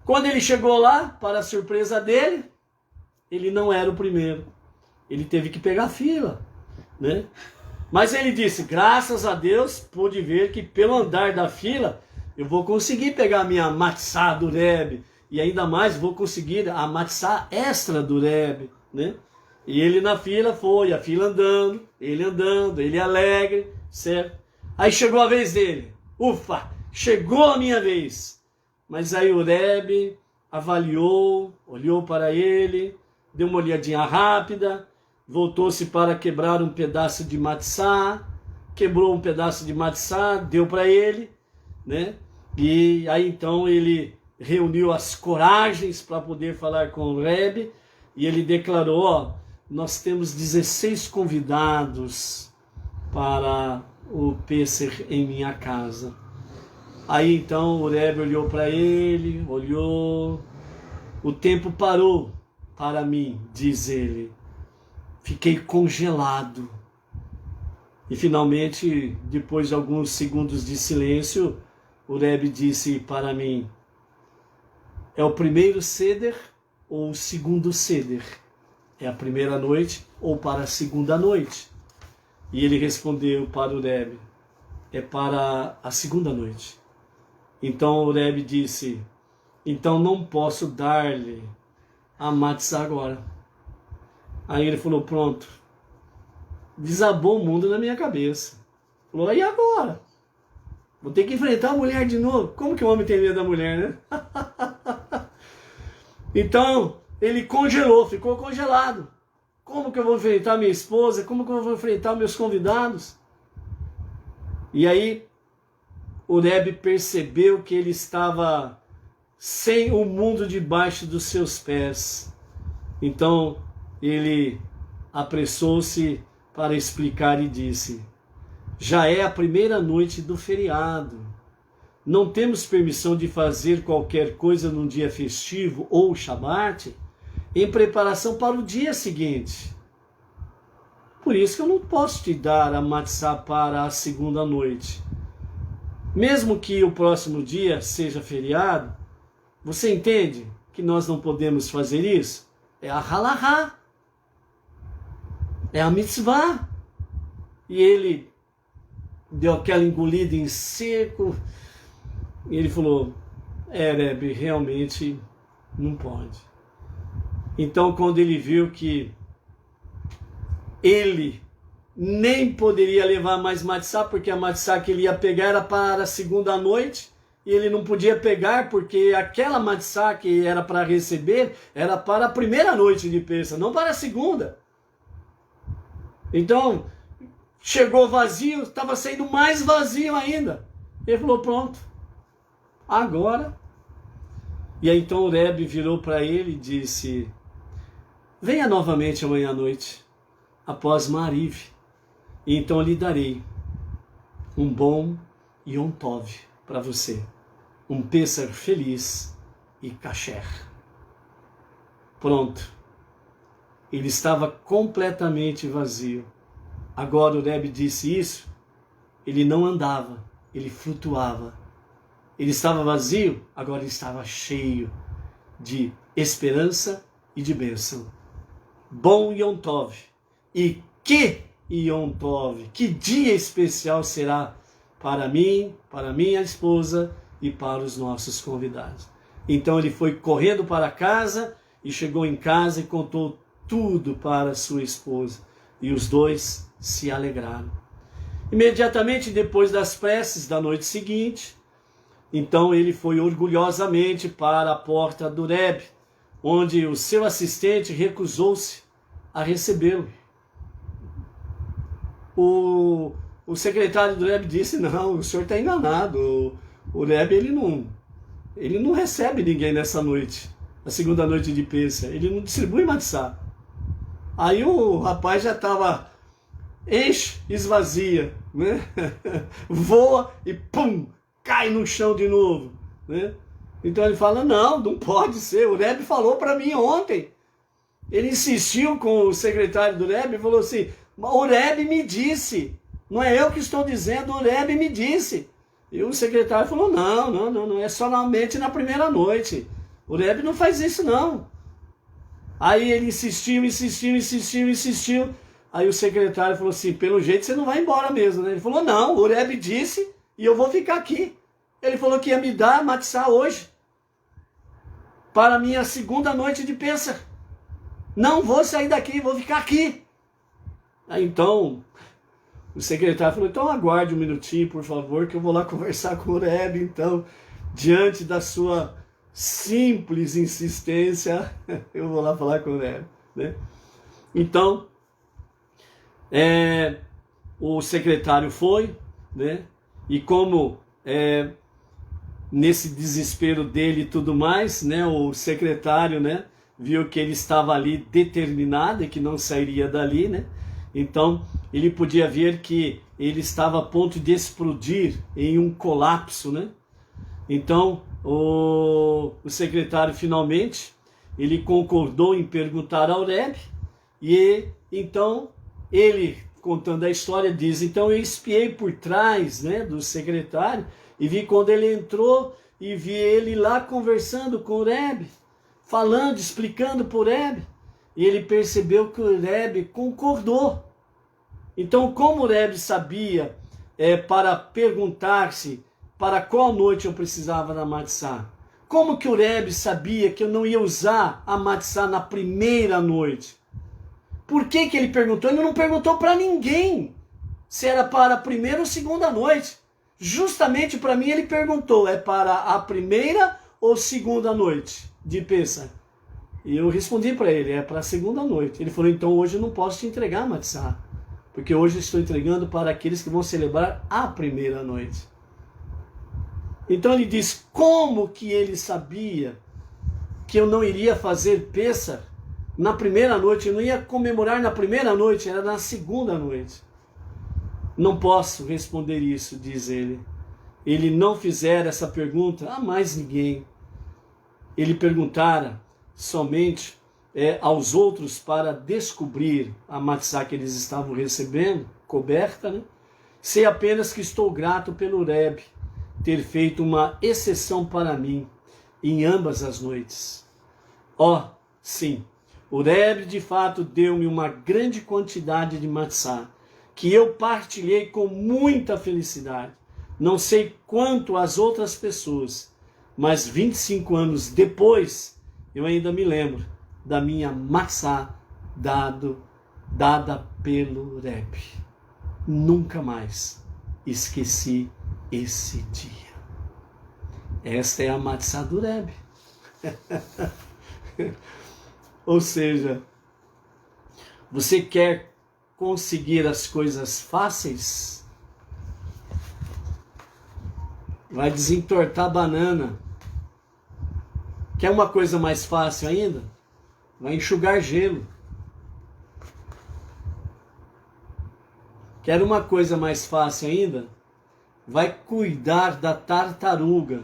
A: Quando ele chegou lá, para a surpresa dele, ele não era o primeiro. Ele teve que pegar fila, né? Mas ele disse, graças a Deus, pude ver que pelo andar da fila, eu vou conseguir pegar a minha matzah do Rebbe, e ainda mais vou conseguir a matzah extra do Rebbe, né? E ele na fila foi, a fila andando, ele alegre, certo? Aí chegou a vez dele, ufa, chegou a minha vez. Mas aí o Rebbe avaliou, olhou para ele, deu uma olhadinha rápida, voltou-se para quebrar um pedaço de matzah, quebrou um pedaço de matzah, deu para ele, né? E aí então ele reuniu as coragens para poder falar com o Rebbe, e ele declarou, nós temos 16 convidados para o Pesach em minha casa. Aí então o Rebbe olhou para ele, olhou, o tempo parou para mim, diz ele. Fiquei congelado. E finalmente, depois de alguns segundos de silêncio, o Rebbe disse para mim, é o primeiro seder ou o segundo seder? É a primeira noite ou para a segunda noite? E ele respondeu para o Rebbe, é para a segunda noite. Então o Rebbe disse, então não posso dar-lhe a matzah agora. Aí ele falou, pronto, desabou o mundo na minha cabeça. Falou, e agora? Vou ter que enfrentar a mulher de novo. Como que o homem tem medo da mulher, né? Então, ele congelou, ficou congelado. Como que eu vou enfrentar minha esposa? Como que eu vou enfrentar meus convidados? E aí, o Rebbe percebeu que ele estava sem o mundo debaixo dos seus pés. Então, ele apressou-se para explicar e disse, já é a primeira noite do feriado. Não temos permissão de fazer qualquer coisa num dia festivo ou Shabat em preparação para o dia seguinte. Por isso que eu não posso te dar a matzah para a segunda noite. Mesmo que o próximo dia seja feriado, você entende que nós não podemos fazer isso? É a halahá, é a mitzvah. E ele deu aquela engolida em seco e ele falou, Rebbe, realmente não pode. Então, quando ele viu que ele nem poderia levar mais matzá, porque a matzá que ele ia pegar era para a segunda noite, e ele não podia pegar porque aquela matzá que era para receber era para a primeira noite de Pêssar, não para a segunda. Então, chegou vazio, estava saindo mais vazio ainda. Ele falou, pronto, agora. E aí então o Rebbe virou para ele e disse, venha novamente amanhã à noite, após Mariv, e então eu lhe darei um bom Yom Tov para você, um Pêssar feliz e kasher. Pronto. Ele estava completamente vazio. Agora o Rebbe disse isso, ele não andava, ele flutuava. Ele estava vazio, agora ele estava cheio de esperança e de bênção. Bom Yom Tov. E que Yom Tov, que dia especial será para mim, para minha esposa e para os nossos convidados. Então ele foi correndo para casa e chegou em casa e contou tudo para sua esposa. E os dois se alegraram. Imediatamente depois das preces da noite seguinte, então ele foi orgulhosamente para a porta do Rebbe, onde o seu assistente recusou-se a recebê-lo. O secretário do Rebbe disse, não, o senhor está enganado, o Rebbe ele não recebe ninguém nessa noite, a segunda noite de Pêssar, ele não distribui matzá. Aí o rapaz já estava, enche, esvazia, né? Voa e pum, cai no chão de novo, né? Então ele fala, não pode ser, o Rebbe falou para mim ontem. Ele insistiu com o secretário do Rebbe e falou assim, o Rebbe me disse, não é eu que estou dizendo, o Rebbe me disse. E o secretário falou, não, é somente na primeira noite. O Rebbe não faz isso não. Aí ele insistiu. Aí o secretário falou assim, pelo jeito você não vai embora mesmo, né? Ele falou, não, o Rebbe disse e eu vou ficar aqui. Ele falou que ia me dar matzá hoje, para a minha segunda noite de Pêssar. Não vou sair daqui, vou ficar aqui. Aí então, o secretário falou, então aguarde um minutinho, por favor, que eu vou lá conversar com o Rebbe. Então, diante da sua simples insistência, eu vou lá falar com o Rebbe, né? Então, o secretário foi, né? E como nesse desespero dele e tudo mais, né? O secretário, né? Viu que ele estava ali determinado e que não sairia dali, né? Então, ele podia ver que ele estava a ponto de explodir em um colapso, né? Então, o secretário finalmente, ele concordou em perguntar ao Rebbe, e então ele, contando a história, diz, então eu espiei por trás, né, do secretário, e vi quando ele entrou, e vi ele lá conversando com o Rebbe, falando, explicando para o Rebbe, e ele percebeu que o Rebbe concordou. Então, como o Rebbe sabia para perguntar-se para qual noite eu precisava da matzá, como que o Rebbe sabia que eu não ia usar a matzá na primeira noite? Por que que ele perguntou? Ele não perguntou para ninguém se era para a primeira ou segunda noite. Justamente para mim ele perguntou, é para a primeira ou segunda noite de Pêssar? E eu respondi para ele, é para a segunda noite. Ele falou, então hoje eu não posso te entregar a matzá, porque hoje eu estou entregando para aqueles que vão celebrar a primeira noite. Então ele diz, como que ele sabia que eu não iria fazer Pêssar na primeira noite, eu não ia comemorar na primeira noite, era na segunda noite? Não posso responder isso, diz ele. Ele não fizera essa pergunta a mais ninguém. Ele perguntara somente aos outros para descobrir a matzá que eles estavam recebendo, coberta, né? Sei apenas que estou grato pelo Rebbe, ter feito uma exceção para mim em ambas as noites. Ó, sim, o Rebbe de fato deu-me uma grande quantidade de matzá, que eu partilhei com muita felicidade. Não sei quanto as outras pessoas, mas 25 anos depois, eu ainda me lembro da minha matzá dada pelo Rebbe. Nunca mais esqueci esse dia. Esta é a matzá do Rebbe. Ou seja, você quer conseguir as coisas fáceis? Vai desentortar banana. Quer uma coisa mais fácil ainda? Vai enxugar gelo. Quer uma coisa mais fácil ainda? Vai cuidar da tartaruga.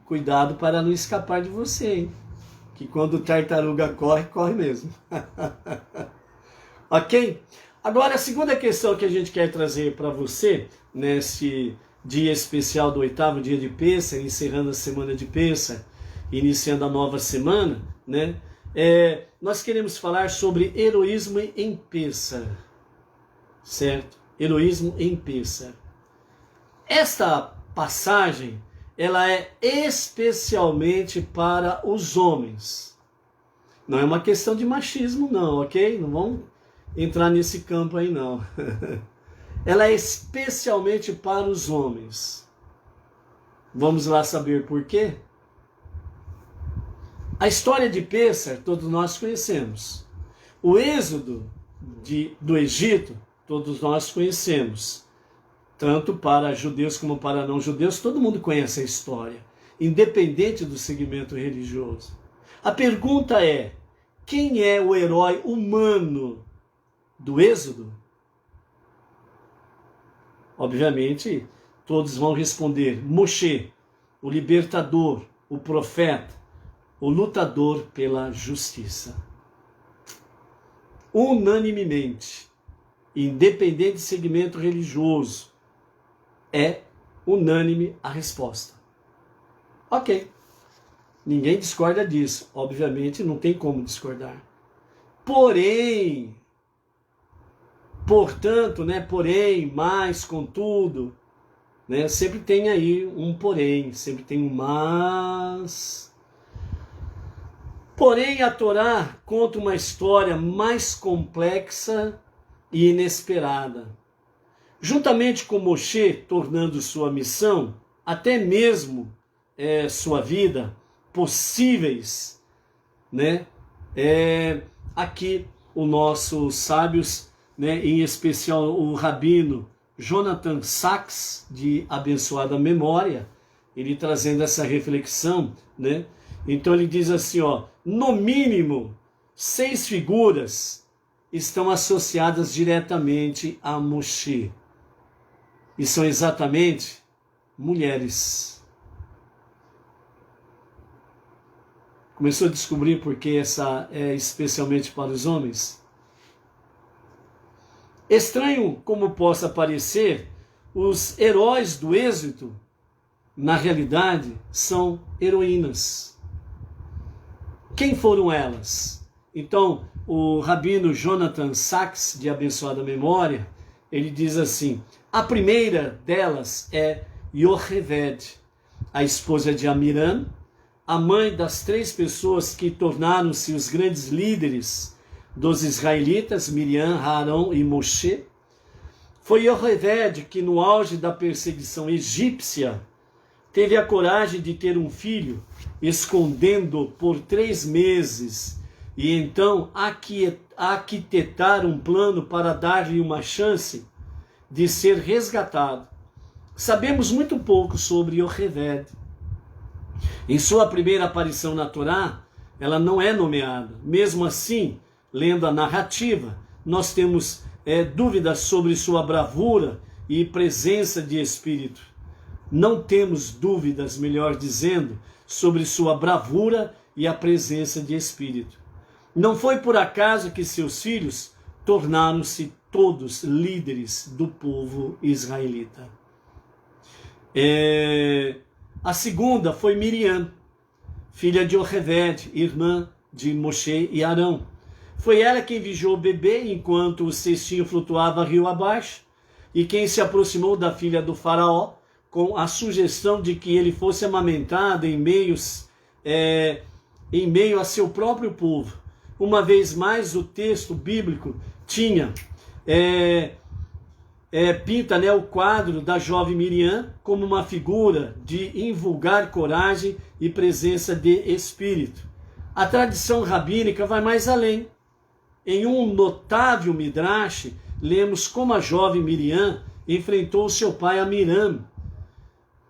A: Cuidado para não escapar de você, hein? Que quando tartaruga corre, corre mesmo. Ok? Agora, a segunda questão que a gente quer trazer para você, nesse dia especial do 8º dia de Pêssar, encerrando a semana de Pêssar, iniciando a nova semana, né? Nós queremos falar sobre heroísmo em Pêssar, certo? Heroísmo em Pêssar. Esta passagem, ela é especialmente para os homens. Não é uma questão de machismo não, ok? Não vamos entrar nesse campo aí não. Ela é especialmente para os homens. Vamos lá saber por quê? A história de Pêssar, todos nós conhecemos. O êxodo do Egito, todos nós conhecemos. Tanto para judeus como para não judeus, todo mundo conhece a história, independente do segmento religioso. A pergunta é, quem é o herói humano do Êxodo? Obviamente, todos vão responder, Moshe, o libertador, o profeta, o lutador pela justiça. Unanimemente, independente de segmento religioso, é unânime a resposta. Ok. Ninguém discorda disso. Obviamente, não tem como discordar. Porém, portanto, né? Porém, mais, contudo, né? Sempre tem aí um porém, sempre tem um mas. Porém, a Torá conta uma história mais complexa e inesperada. Juntamente com Moshe tornando sua missão, até mesmo sua vida, possíveis, né? Aqui os nossos sábios, né? Em especial o rabino Jonathan Sacks, de abençoada memória, ele trazendo essa reflexão, né? Então ele diz assim, ó, no mínimo 6 figuras estão associadas diretamente a Moshe. E são exatamente mulheres. Começou a descobrir por que essa é especialmente para os homens? Estranho como possa parecer, os heróis do Êxodo, na realidade, são heroínas. Quem foram elas? Então, o rabino Jonathan Sacks, de abençoada memória, ele diz assim, a primeira delas é Yocheved, a esposa de Amiram, a mãe das 3 pessoas que tornaram-se os grandes líderes dos israelitas, Miriam, Arão e Moshe. Foi Yocheved que, no auge da perseguição egípcia, teve a coragem de ter um filho, escondendo por 3 meses, e então arquitetar um plano para dar-lhe uma chance de ser resgatado. Sabemos muito pouco sobre Yocheved. Em sua primeira aparição na Torá, ela não é nomeada. Mesmo assim, lendo a narrativa, nós temos dúvidas sobre sua bravura e presença de espírito. Não temos dúvidas, melhor dizendo, sobre sua bravura e a presença de espírito. Não foi por acaso que seus filhos tornaram-se todos líderes do povo israelita. A segunda foi Miriam, filha de Yocheved, irmã de Moshe e Arão. Foi ela quem vigiou o bebê enquanto o cestinho flutuava rio abaixo, e quem se aproximou da filha do faraó com a sugestão de que ele fosse amamentado em meio a seu próprio povo. Uma vez mais, o texto bíblico pinta, né, o quadro da jovem Miriam como uma figura de invulgar coragem e presença de espírito. A tradição rabínica vai mais além. Em um notável midrash, lemos como a jovem Miriam enfrentou seu pai Amiram,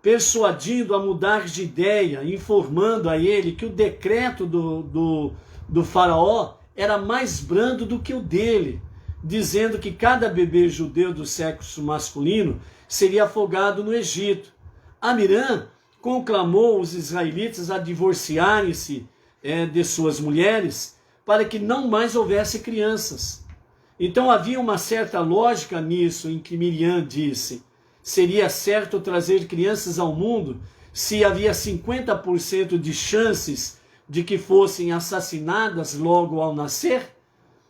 A: persuadindo a mudar de ideia, informando a ele que o decreto do faraó era mais brando do que o dele, dizendo que cada bebê judeu do sexo masculino seria afogado no Egito. Amiram conclamou os israelitas a divorciarem-se de suas mulheres para que não mais houvesse crianças. Então havia uma certa lógica nisso, em que Miriam disse: seria certo trazer crianças ao mundo se havia 50% de chances de que fossem assassinadas logo ao nascer?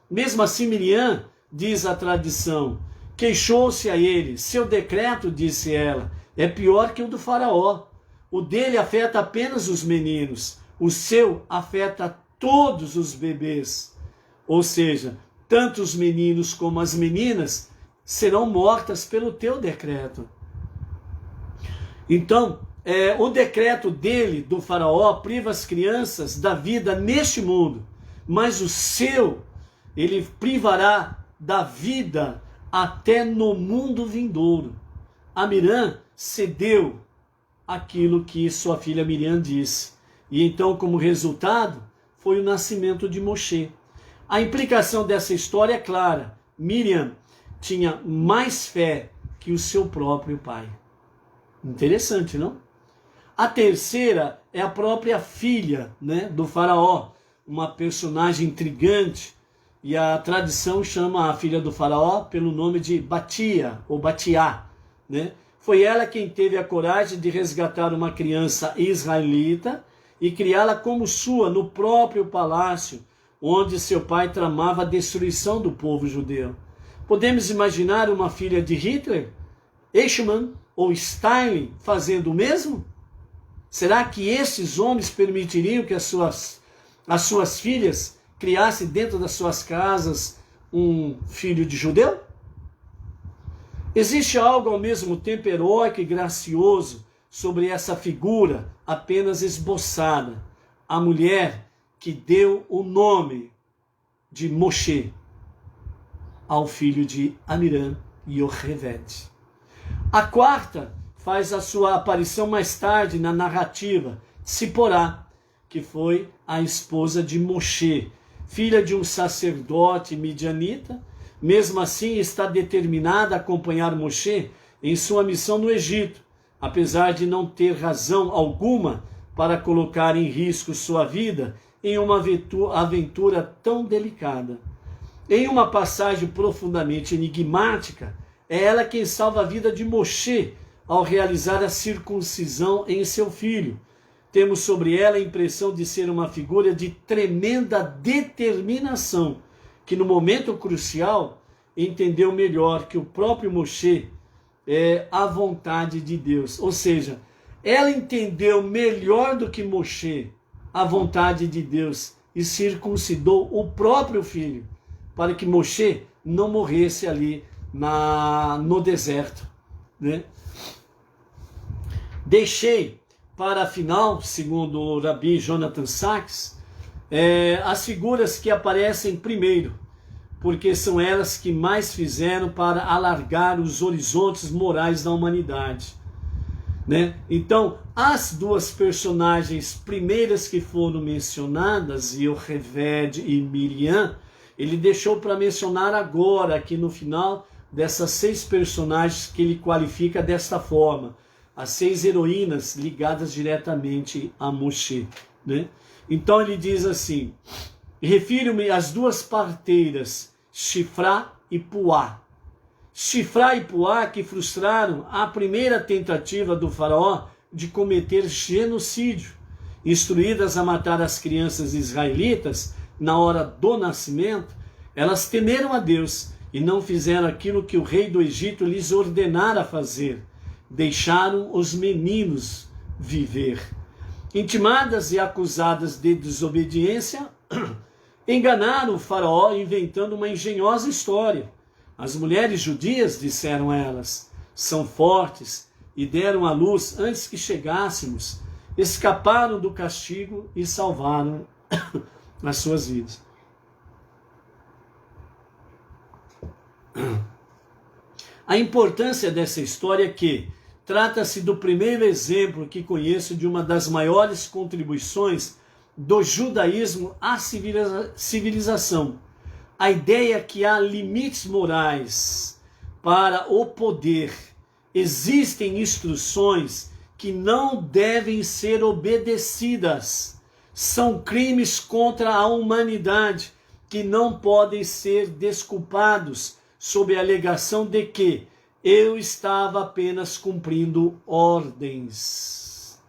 A: Mesmo assim, Miriam, diz a tradição, queixou-se a ele. Seu decreto, disse ela, é pior que o do faraó. O dele afeta apenas os meninos, o seu afeta todos os bebês. Ou seja, tanto os meninos como as meninas serão mortas pelo teu decreto. Então, o decreto dele, do faraó, priva as crianças da vida neste mundo, mas o seu, ele privará da vida até no mundo vindouro. Amiram cedeu aquilo que sua filha Miriam disse. E então, como resultado, foi o nascimento de Moshe. A implicação dessa história é clara. Miriam tinha mais fé que o seu próprio pai. Interessante, não? A terceira é a própria filha, né, do faraó, uma personagem intrigante, e a tradição chama a filha do faraó pelo nome de Batia, ou Batiá, né? Foi ela quem teve a coragem de resgatar uma criança israelita e criá-la como sua no próprio palácio, onde seu pai tramava a destruição do povo judeu. Podemos imaginar uma filha de Hitler, Eichmann ou Stalin fazendo o mesmo? Será que esses homens permitiriam que as suas filhas criassem dentro das suas casas um filho de judeu? Existe algo ao mesmo tempo heróico e gracioso sobre essa figura apenas esboçada, a mulher que deu o nome de Moshe ao filho de Amiram e Yocheved. A quarta faz a sua aparição mais tarde na narrativa, Tsiporá, que foi a esposa de Moshe, filha de um sacerdote midianita. Mesmo assim, está determinada a acompanhar Moshe em sua missão no Egito, apesar de não ter razão alguma para colocar em risco sua vida em uma aventura tão delicada. Em uma passagem profundamente enigmática, é ela quem salva a vida de Moshe ao realizar a circuncisão em seu filho. Temos sobre ela a impressão de ser uma figura de tremenda determinação, que no momento crucial entendeu melhor que o próprio Moshe é a vontade de Deus. Ou seja, ela entendeu melhor do que Moshe a vontade de Deus e circuncidou o próprio filho, para que Moshe não morresse ali no deserto, né? Deixei para a final, segundo o Rabi Jonathan Sacks, as figuras que aparecem primeiro, porque são elas que mais fizeram para alargar os horizontes morais da humanidade, né? Então, as duas personagens primeiras que foram mencionadas, Yocheved e Miriam, ele deixou para mencionar agora, aqui no final, dessas 6 personagens que ele qualifica desta forma, as 6 heroínas ligadas diretamente a Moshe, né? Então ele diz assim: refiro-me às 2 parteiras, Shifra e Puá. Shifra e Puá, que frustraram a primeira tentativa do faraó de cometer genocídio, instruídas a matar as crianças israelitas na hora do nascimento, elas temeram a Deus e não fizeram aquilo que o rei do Egito lhes ordenara fazer. Deixaram os meninos viver. Intimadas e acusadas de desobediência, enganaram o faraó inventando uma engenhosa história. As mulheres judias, disseram elas, são fortes e deram à luz antes que chegássemos, escaparam do castigo e salvaram as suas vidas. A importância dessa história é que trata-se do primeiro exemplo que conheço de uma das maiores contribuições do judaísmo à civilização. A ideia que há limites morais para o poder. Existem instruções que não devem ser obedecidas. São crimes contra a humanidade que não podem ser desculpados sob a alegação de que eu estava apenas cumprindo ordens.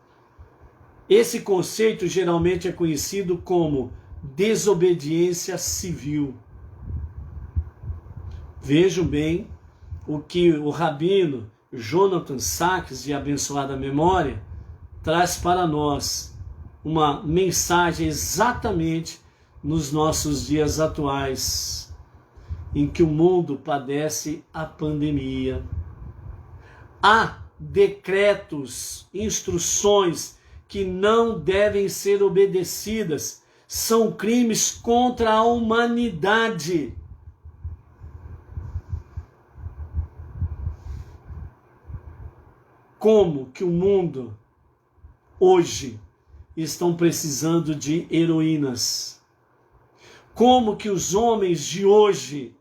A: Esse conceito geralmente é conhecido como desobediência civil. Vejam bem o que o rabino Jonathan Sacks, de abençoada memória, traz para nós uma mensagem exatamente nos nossos dias atuais, em que o mundo padece a pandemia. Há decretos, instruções que não devem ser obedecidas, são crimes contra a humanidade. Como que o mundo hoje estão precisando de heroínas? Como que os homens de hoje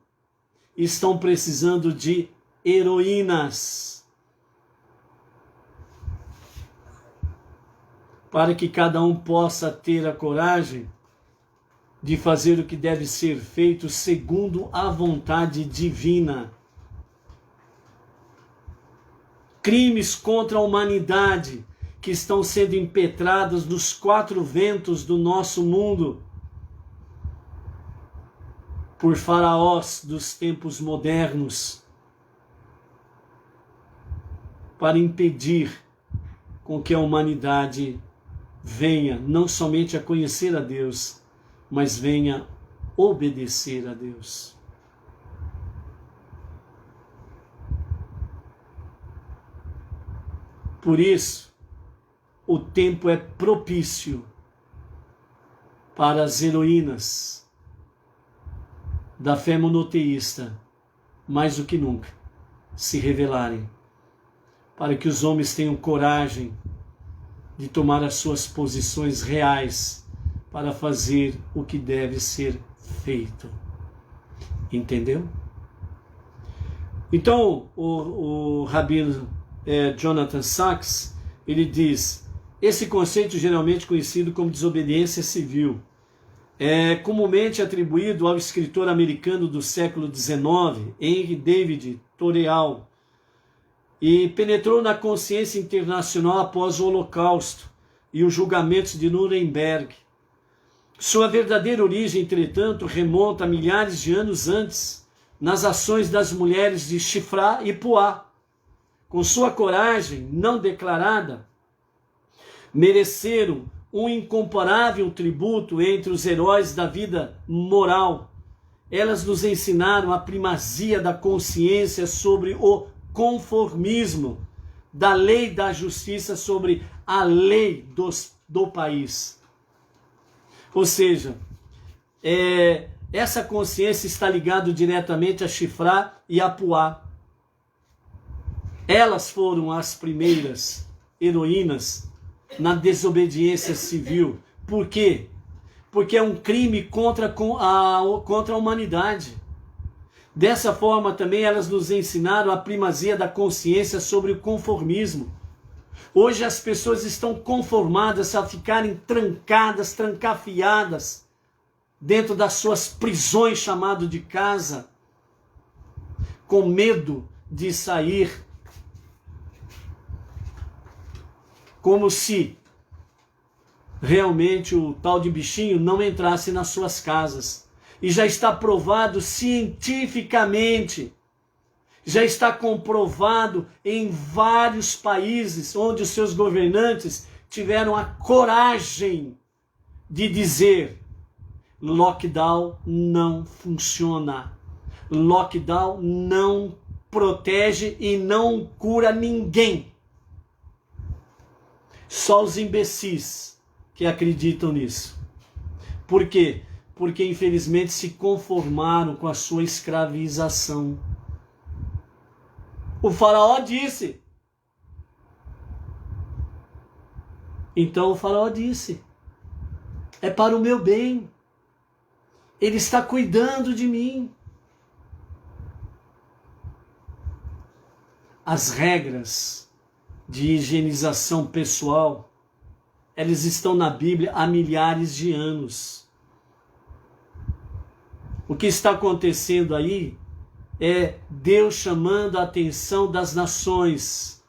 A: estão precisando de heroínas? Para que cada um possa ter a coragem de fazer o que deve ser feito segundo a vontade divina. Crimes contra a humanidade que estão sendo impetrados nos quatro ventos do nosso mundo por faraós dos tempos modernos, para impedir com que a humanidade venha não somente a conhecer a Deus, mas venha obedecer a Deus. Por isso, o tempo é propício para as heroínas da fé monoteísta, mais do que nunca, se revelarem, para que os homens tenham coragem de tomar as suas posições reais para fazer o que deve ser feito. Entendeu? Então, o rabino Jonathan Sacks, ele diz, esse conceito geralmente conhecido como desobediência civil é comumente atribuído ao escritor americano do século XIX, Henry David Thoreau, e penetrou na consciência internacional após o Holocausto e os julgamentos de Nuremberg. Sua verdadeira origem, entretanto, remonta a milhares de anos antes, nas ações das mulheres de Shifra e Puá. Com sua coragem não declarada, mereceram um incomparável tributo entre os heróis da vida moral. Elas nos ensinaram a primazia da consciência sobre o conformismo, da lei da justiça sobre a lei do país. Ou seja, essa consciência está ligada diretamente a Shifra e a Puá. Elas foram as primeiras heroínas na desobediência civil. Por quê? Porque é um crime contra a humanidade. Dessa forma também elas nos ensinaram a primazia da consciência sobre o conformismo. Hoje as pessoas estão conformadas a ficarem trancadas, trancafiadas dentro das suas prisões chamado de casa, com medo de sair, como se realmente o tal de bichinho não entrasse nas suas casas. E já está provado cientificamente, já está comprovado em vários países onde os seus governantes tiveram a coragem de dizer: lockdown não funciona, lockdown não protege e não cura ninguém. Só os imbecis que acreditam nisso. Por quê? Porque infelizmente se conformaram com a sua escravização. O faraó disse. Então o faraó disse: é para o meu bem. Ele está cuidando de mim. As regras de higienização pessoal, elas estão na Bíblia há milhares de anos. O que está acontecendo aí é Deus chamando a atenção das nações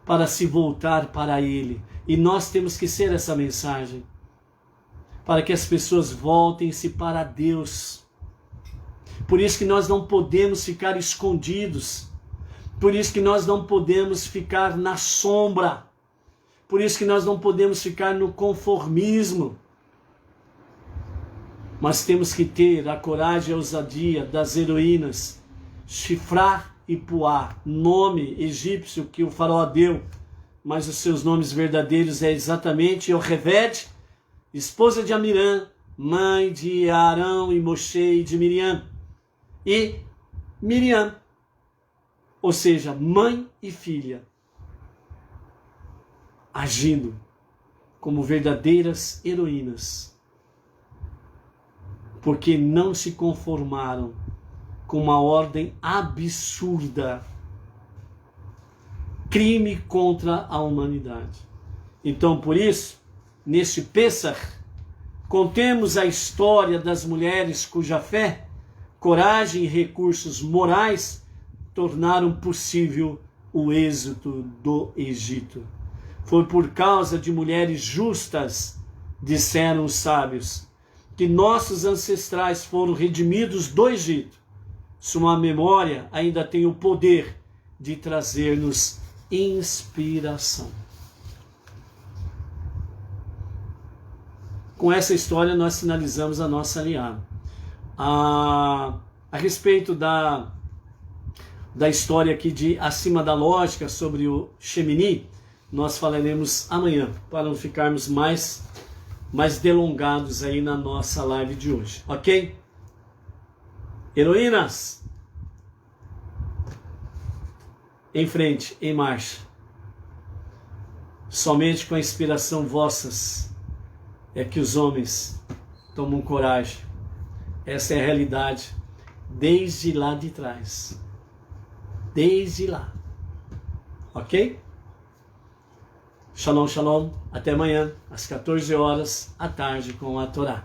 A: para se voltar para Ele. E nós temos que ser essa mensagem, para que as pessoas voltem-se para Deus. Por isso que nós não podemos ficar escondidos. Por isso que nós não podemos ficar na sombra. Por isso que nós não podemos ficar no conformismo. Mas temos que ter a coragem e a ousadia das heroínas Shifra e Puá, nome egípcio que o faraó deu, mas os seus nomes verdadeiros é exatamente Yocheved, esposa de Amirã, mãe de Arão e Moshe e de Miriam, e Miriam, ou seja, mãe e filha, agindo como verdadeiras heroínas, porque não se conformaram com uma ordem absurda, crime contra a humanidade. Então, por isso, neste Pêssar, contemos a história das mulheres cuja fé, coragem e recursos morais tornaram possível o êxodo do Egito. Foi por causa de mulheres justas, disseram os sábios, que nossos ancestrais foram redimidos do Egito. Sua memória ainda tem o poder de trazer-nos inspiração. Com essa história nós finalizamos a nossa liá. A respeito da história aqui de Acima da Lógica sobre o Shemini, nós falaremos amanhã, para não ficarmos mais delongados aí na nossa live de hoje, ok? Heroínas, em frente, em marcha. Somente com a inspiração vossas é que os homens tomam coragem. Essa é a realidade desde lá de trás. Desde lá. Ok? Shalom, shalom. Até amanhã, às 14 horas, à tarde, com a Torá.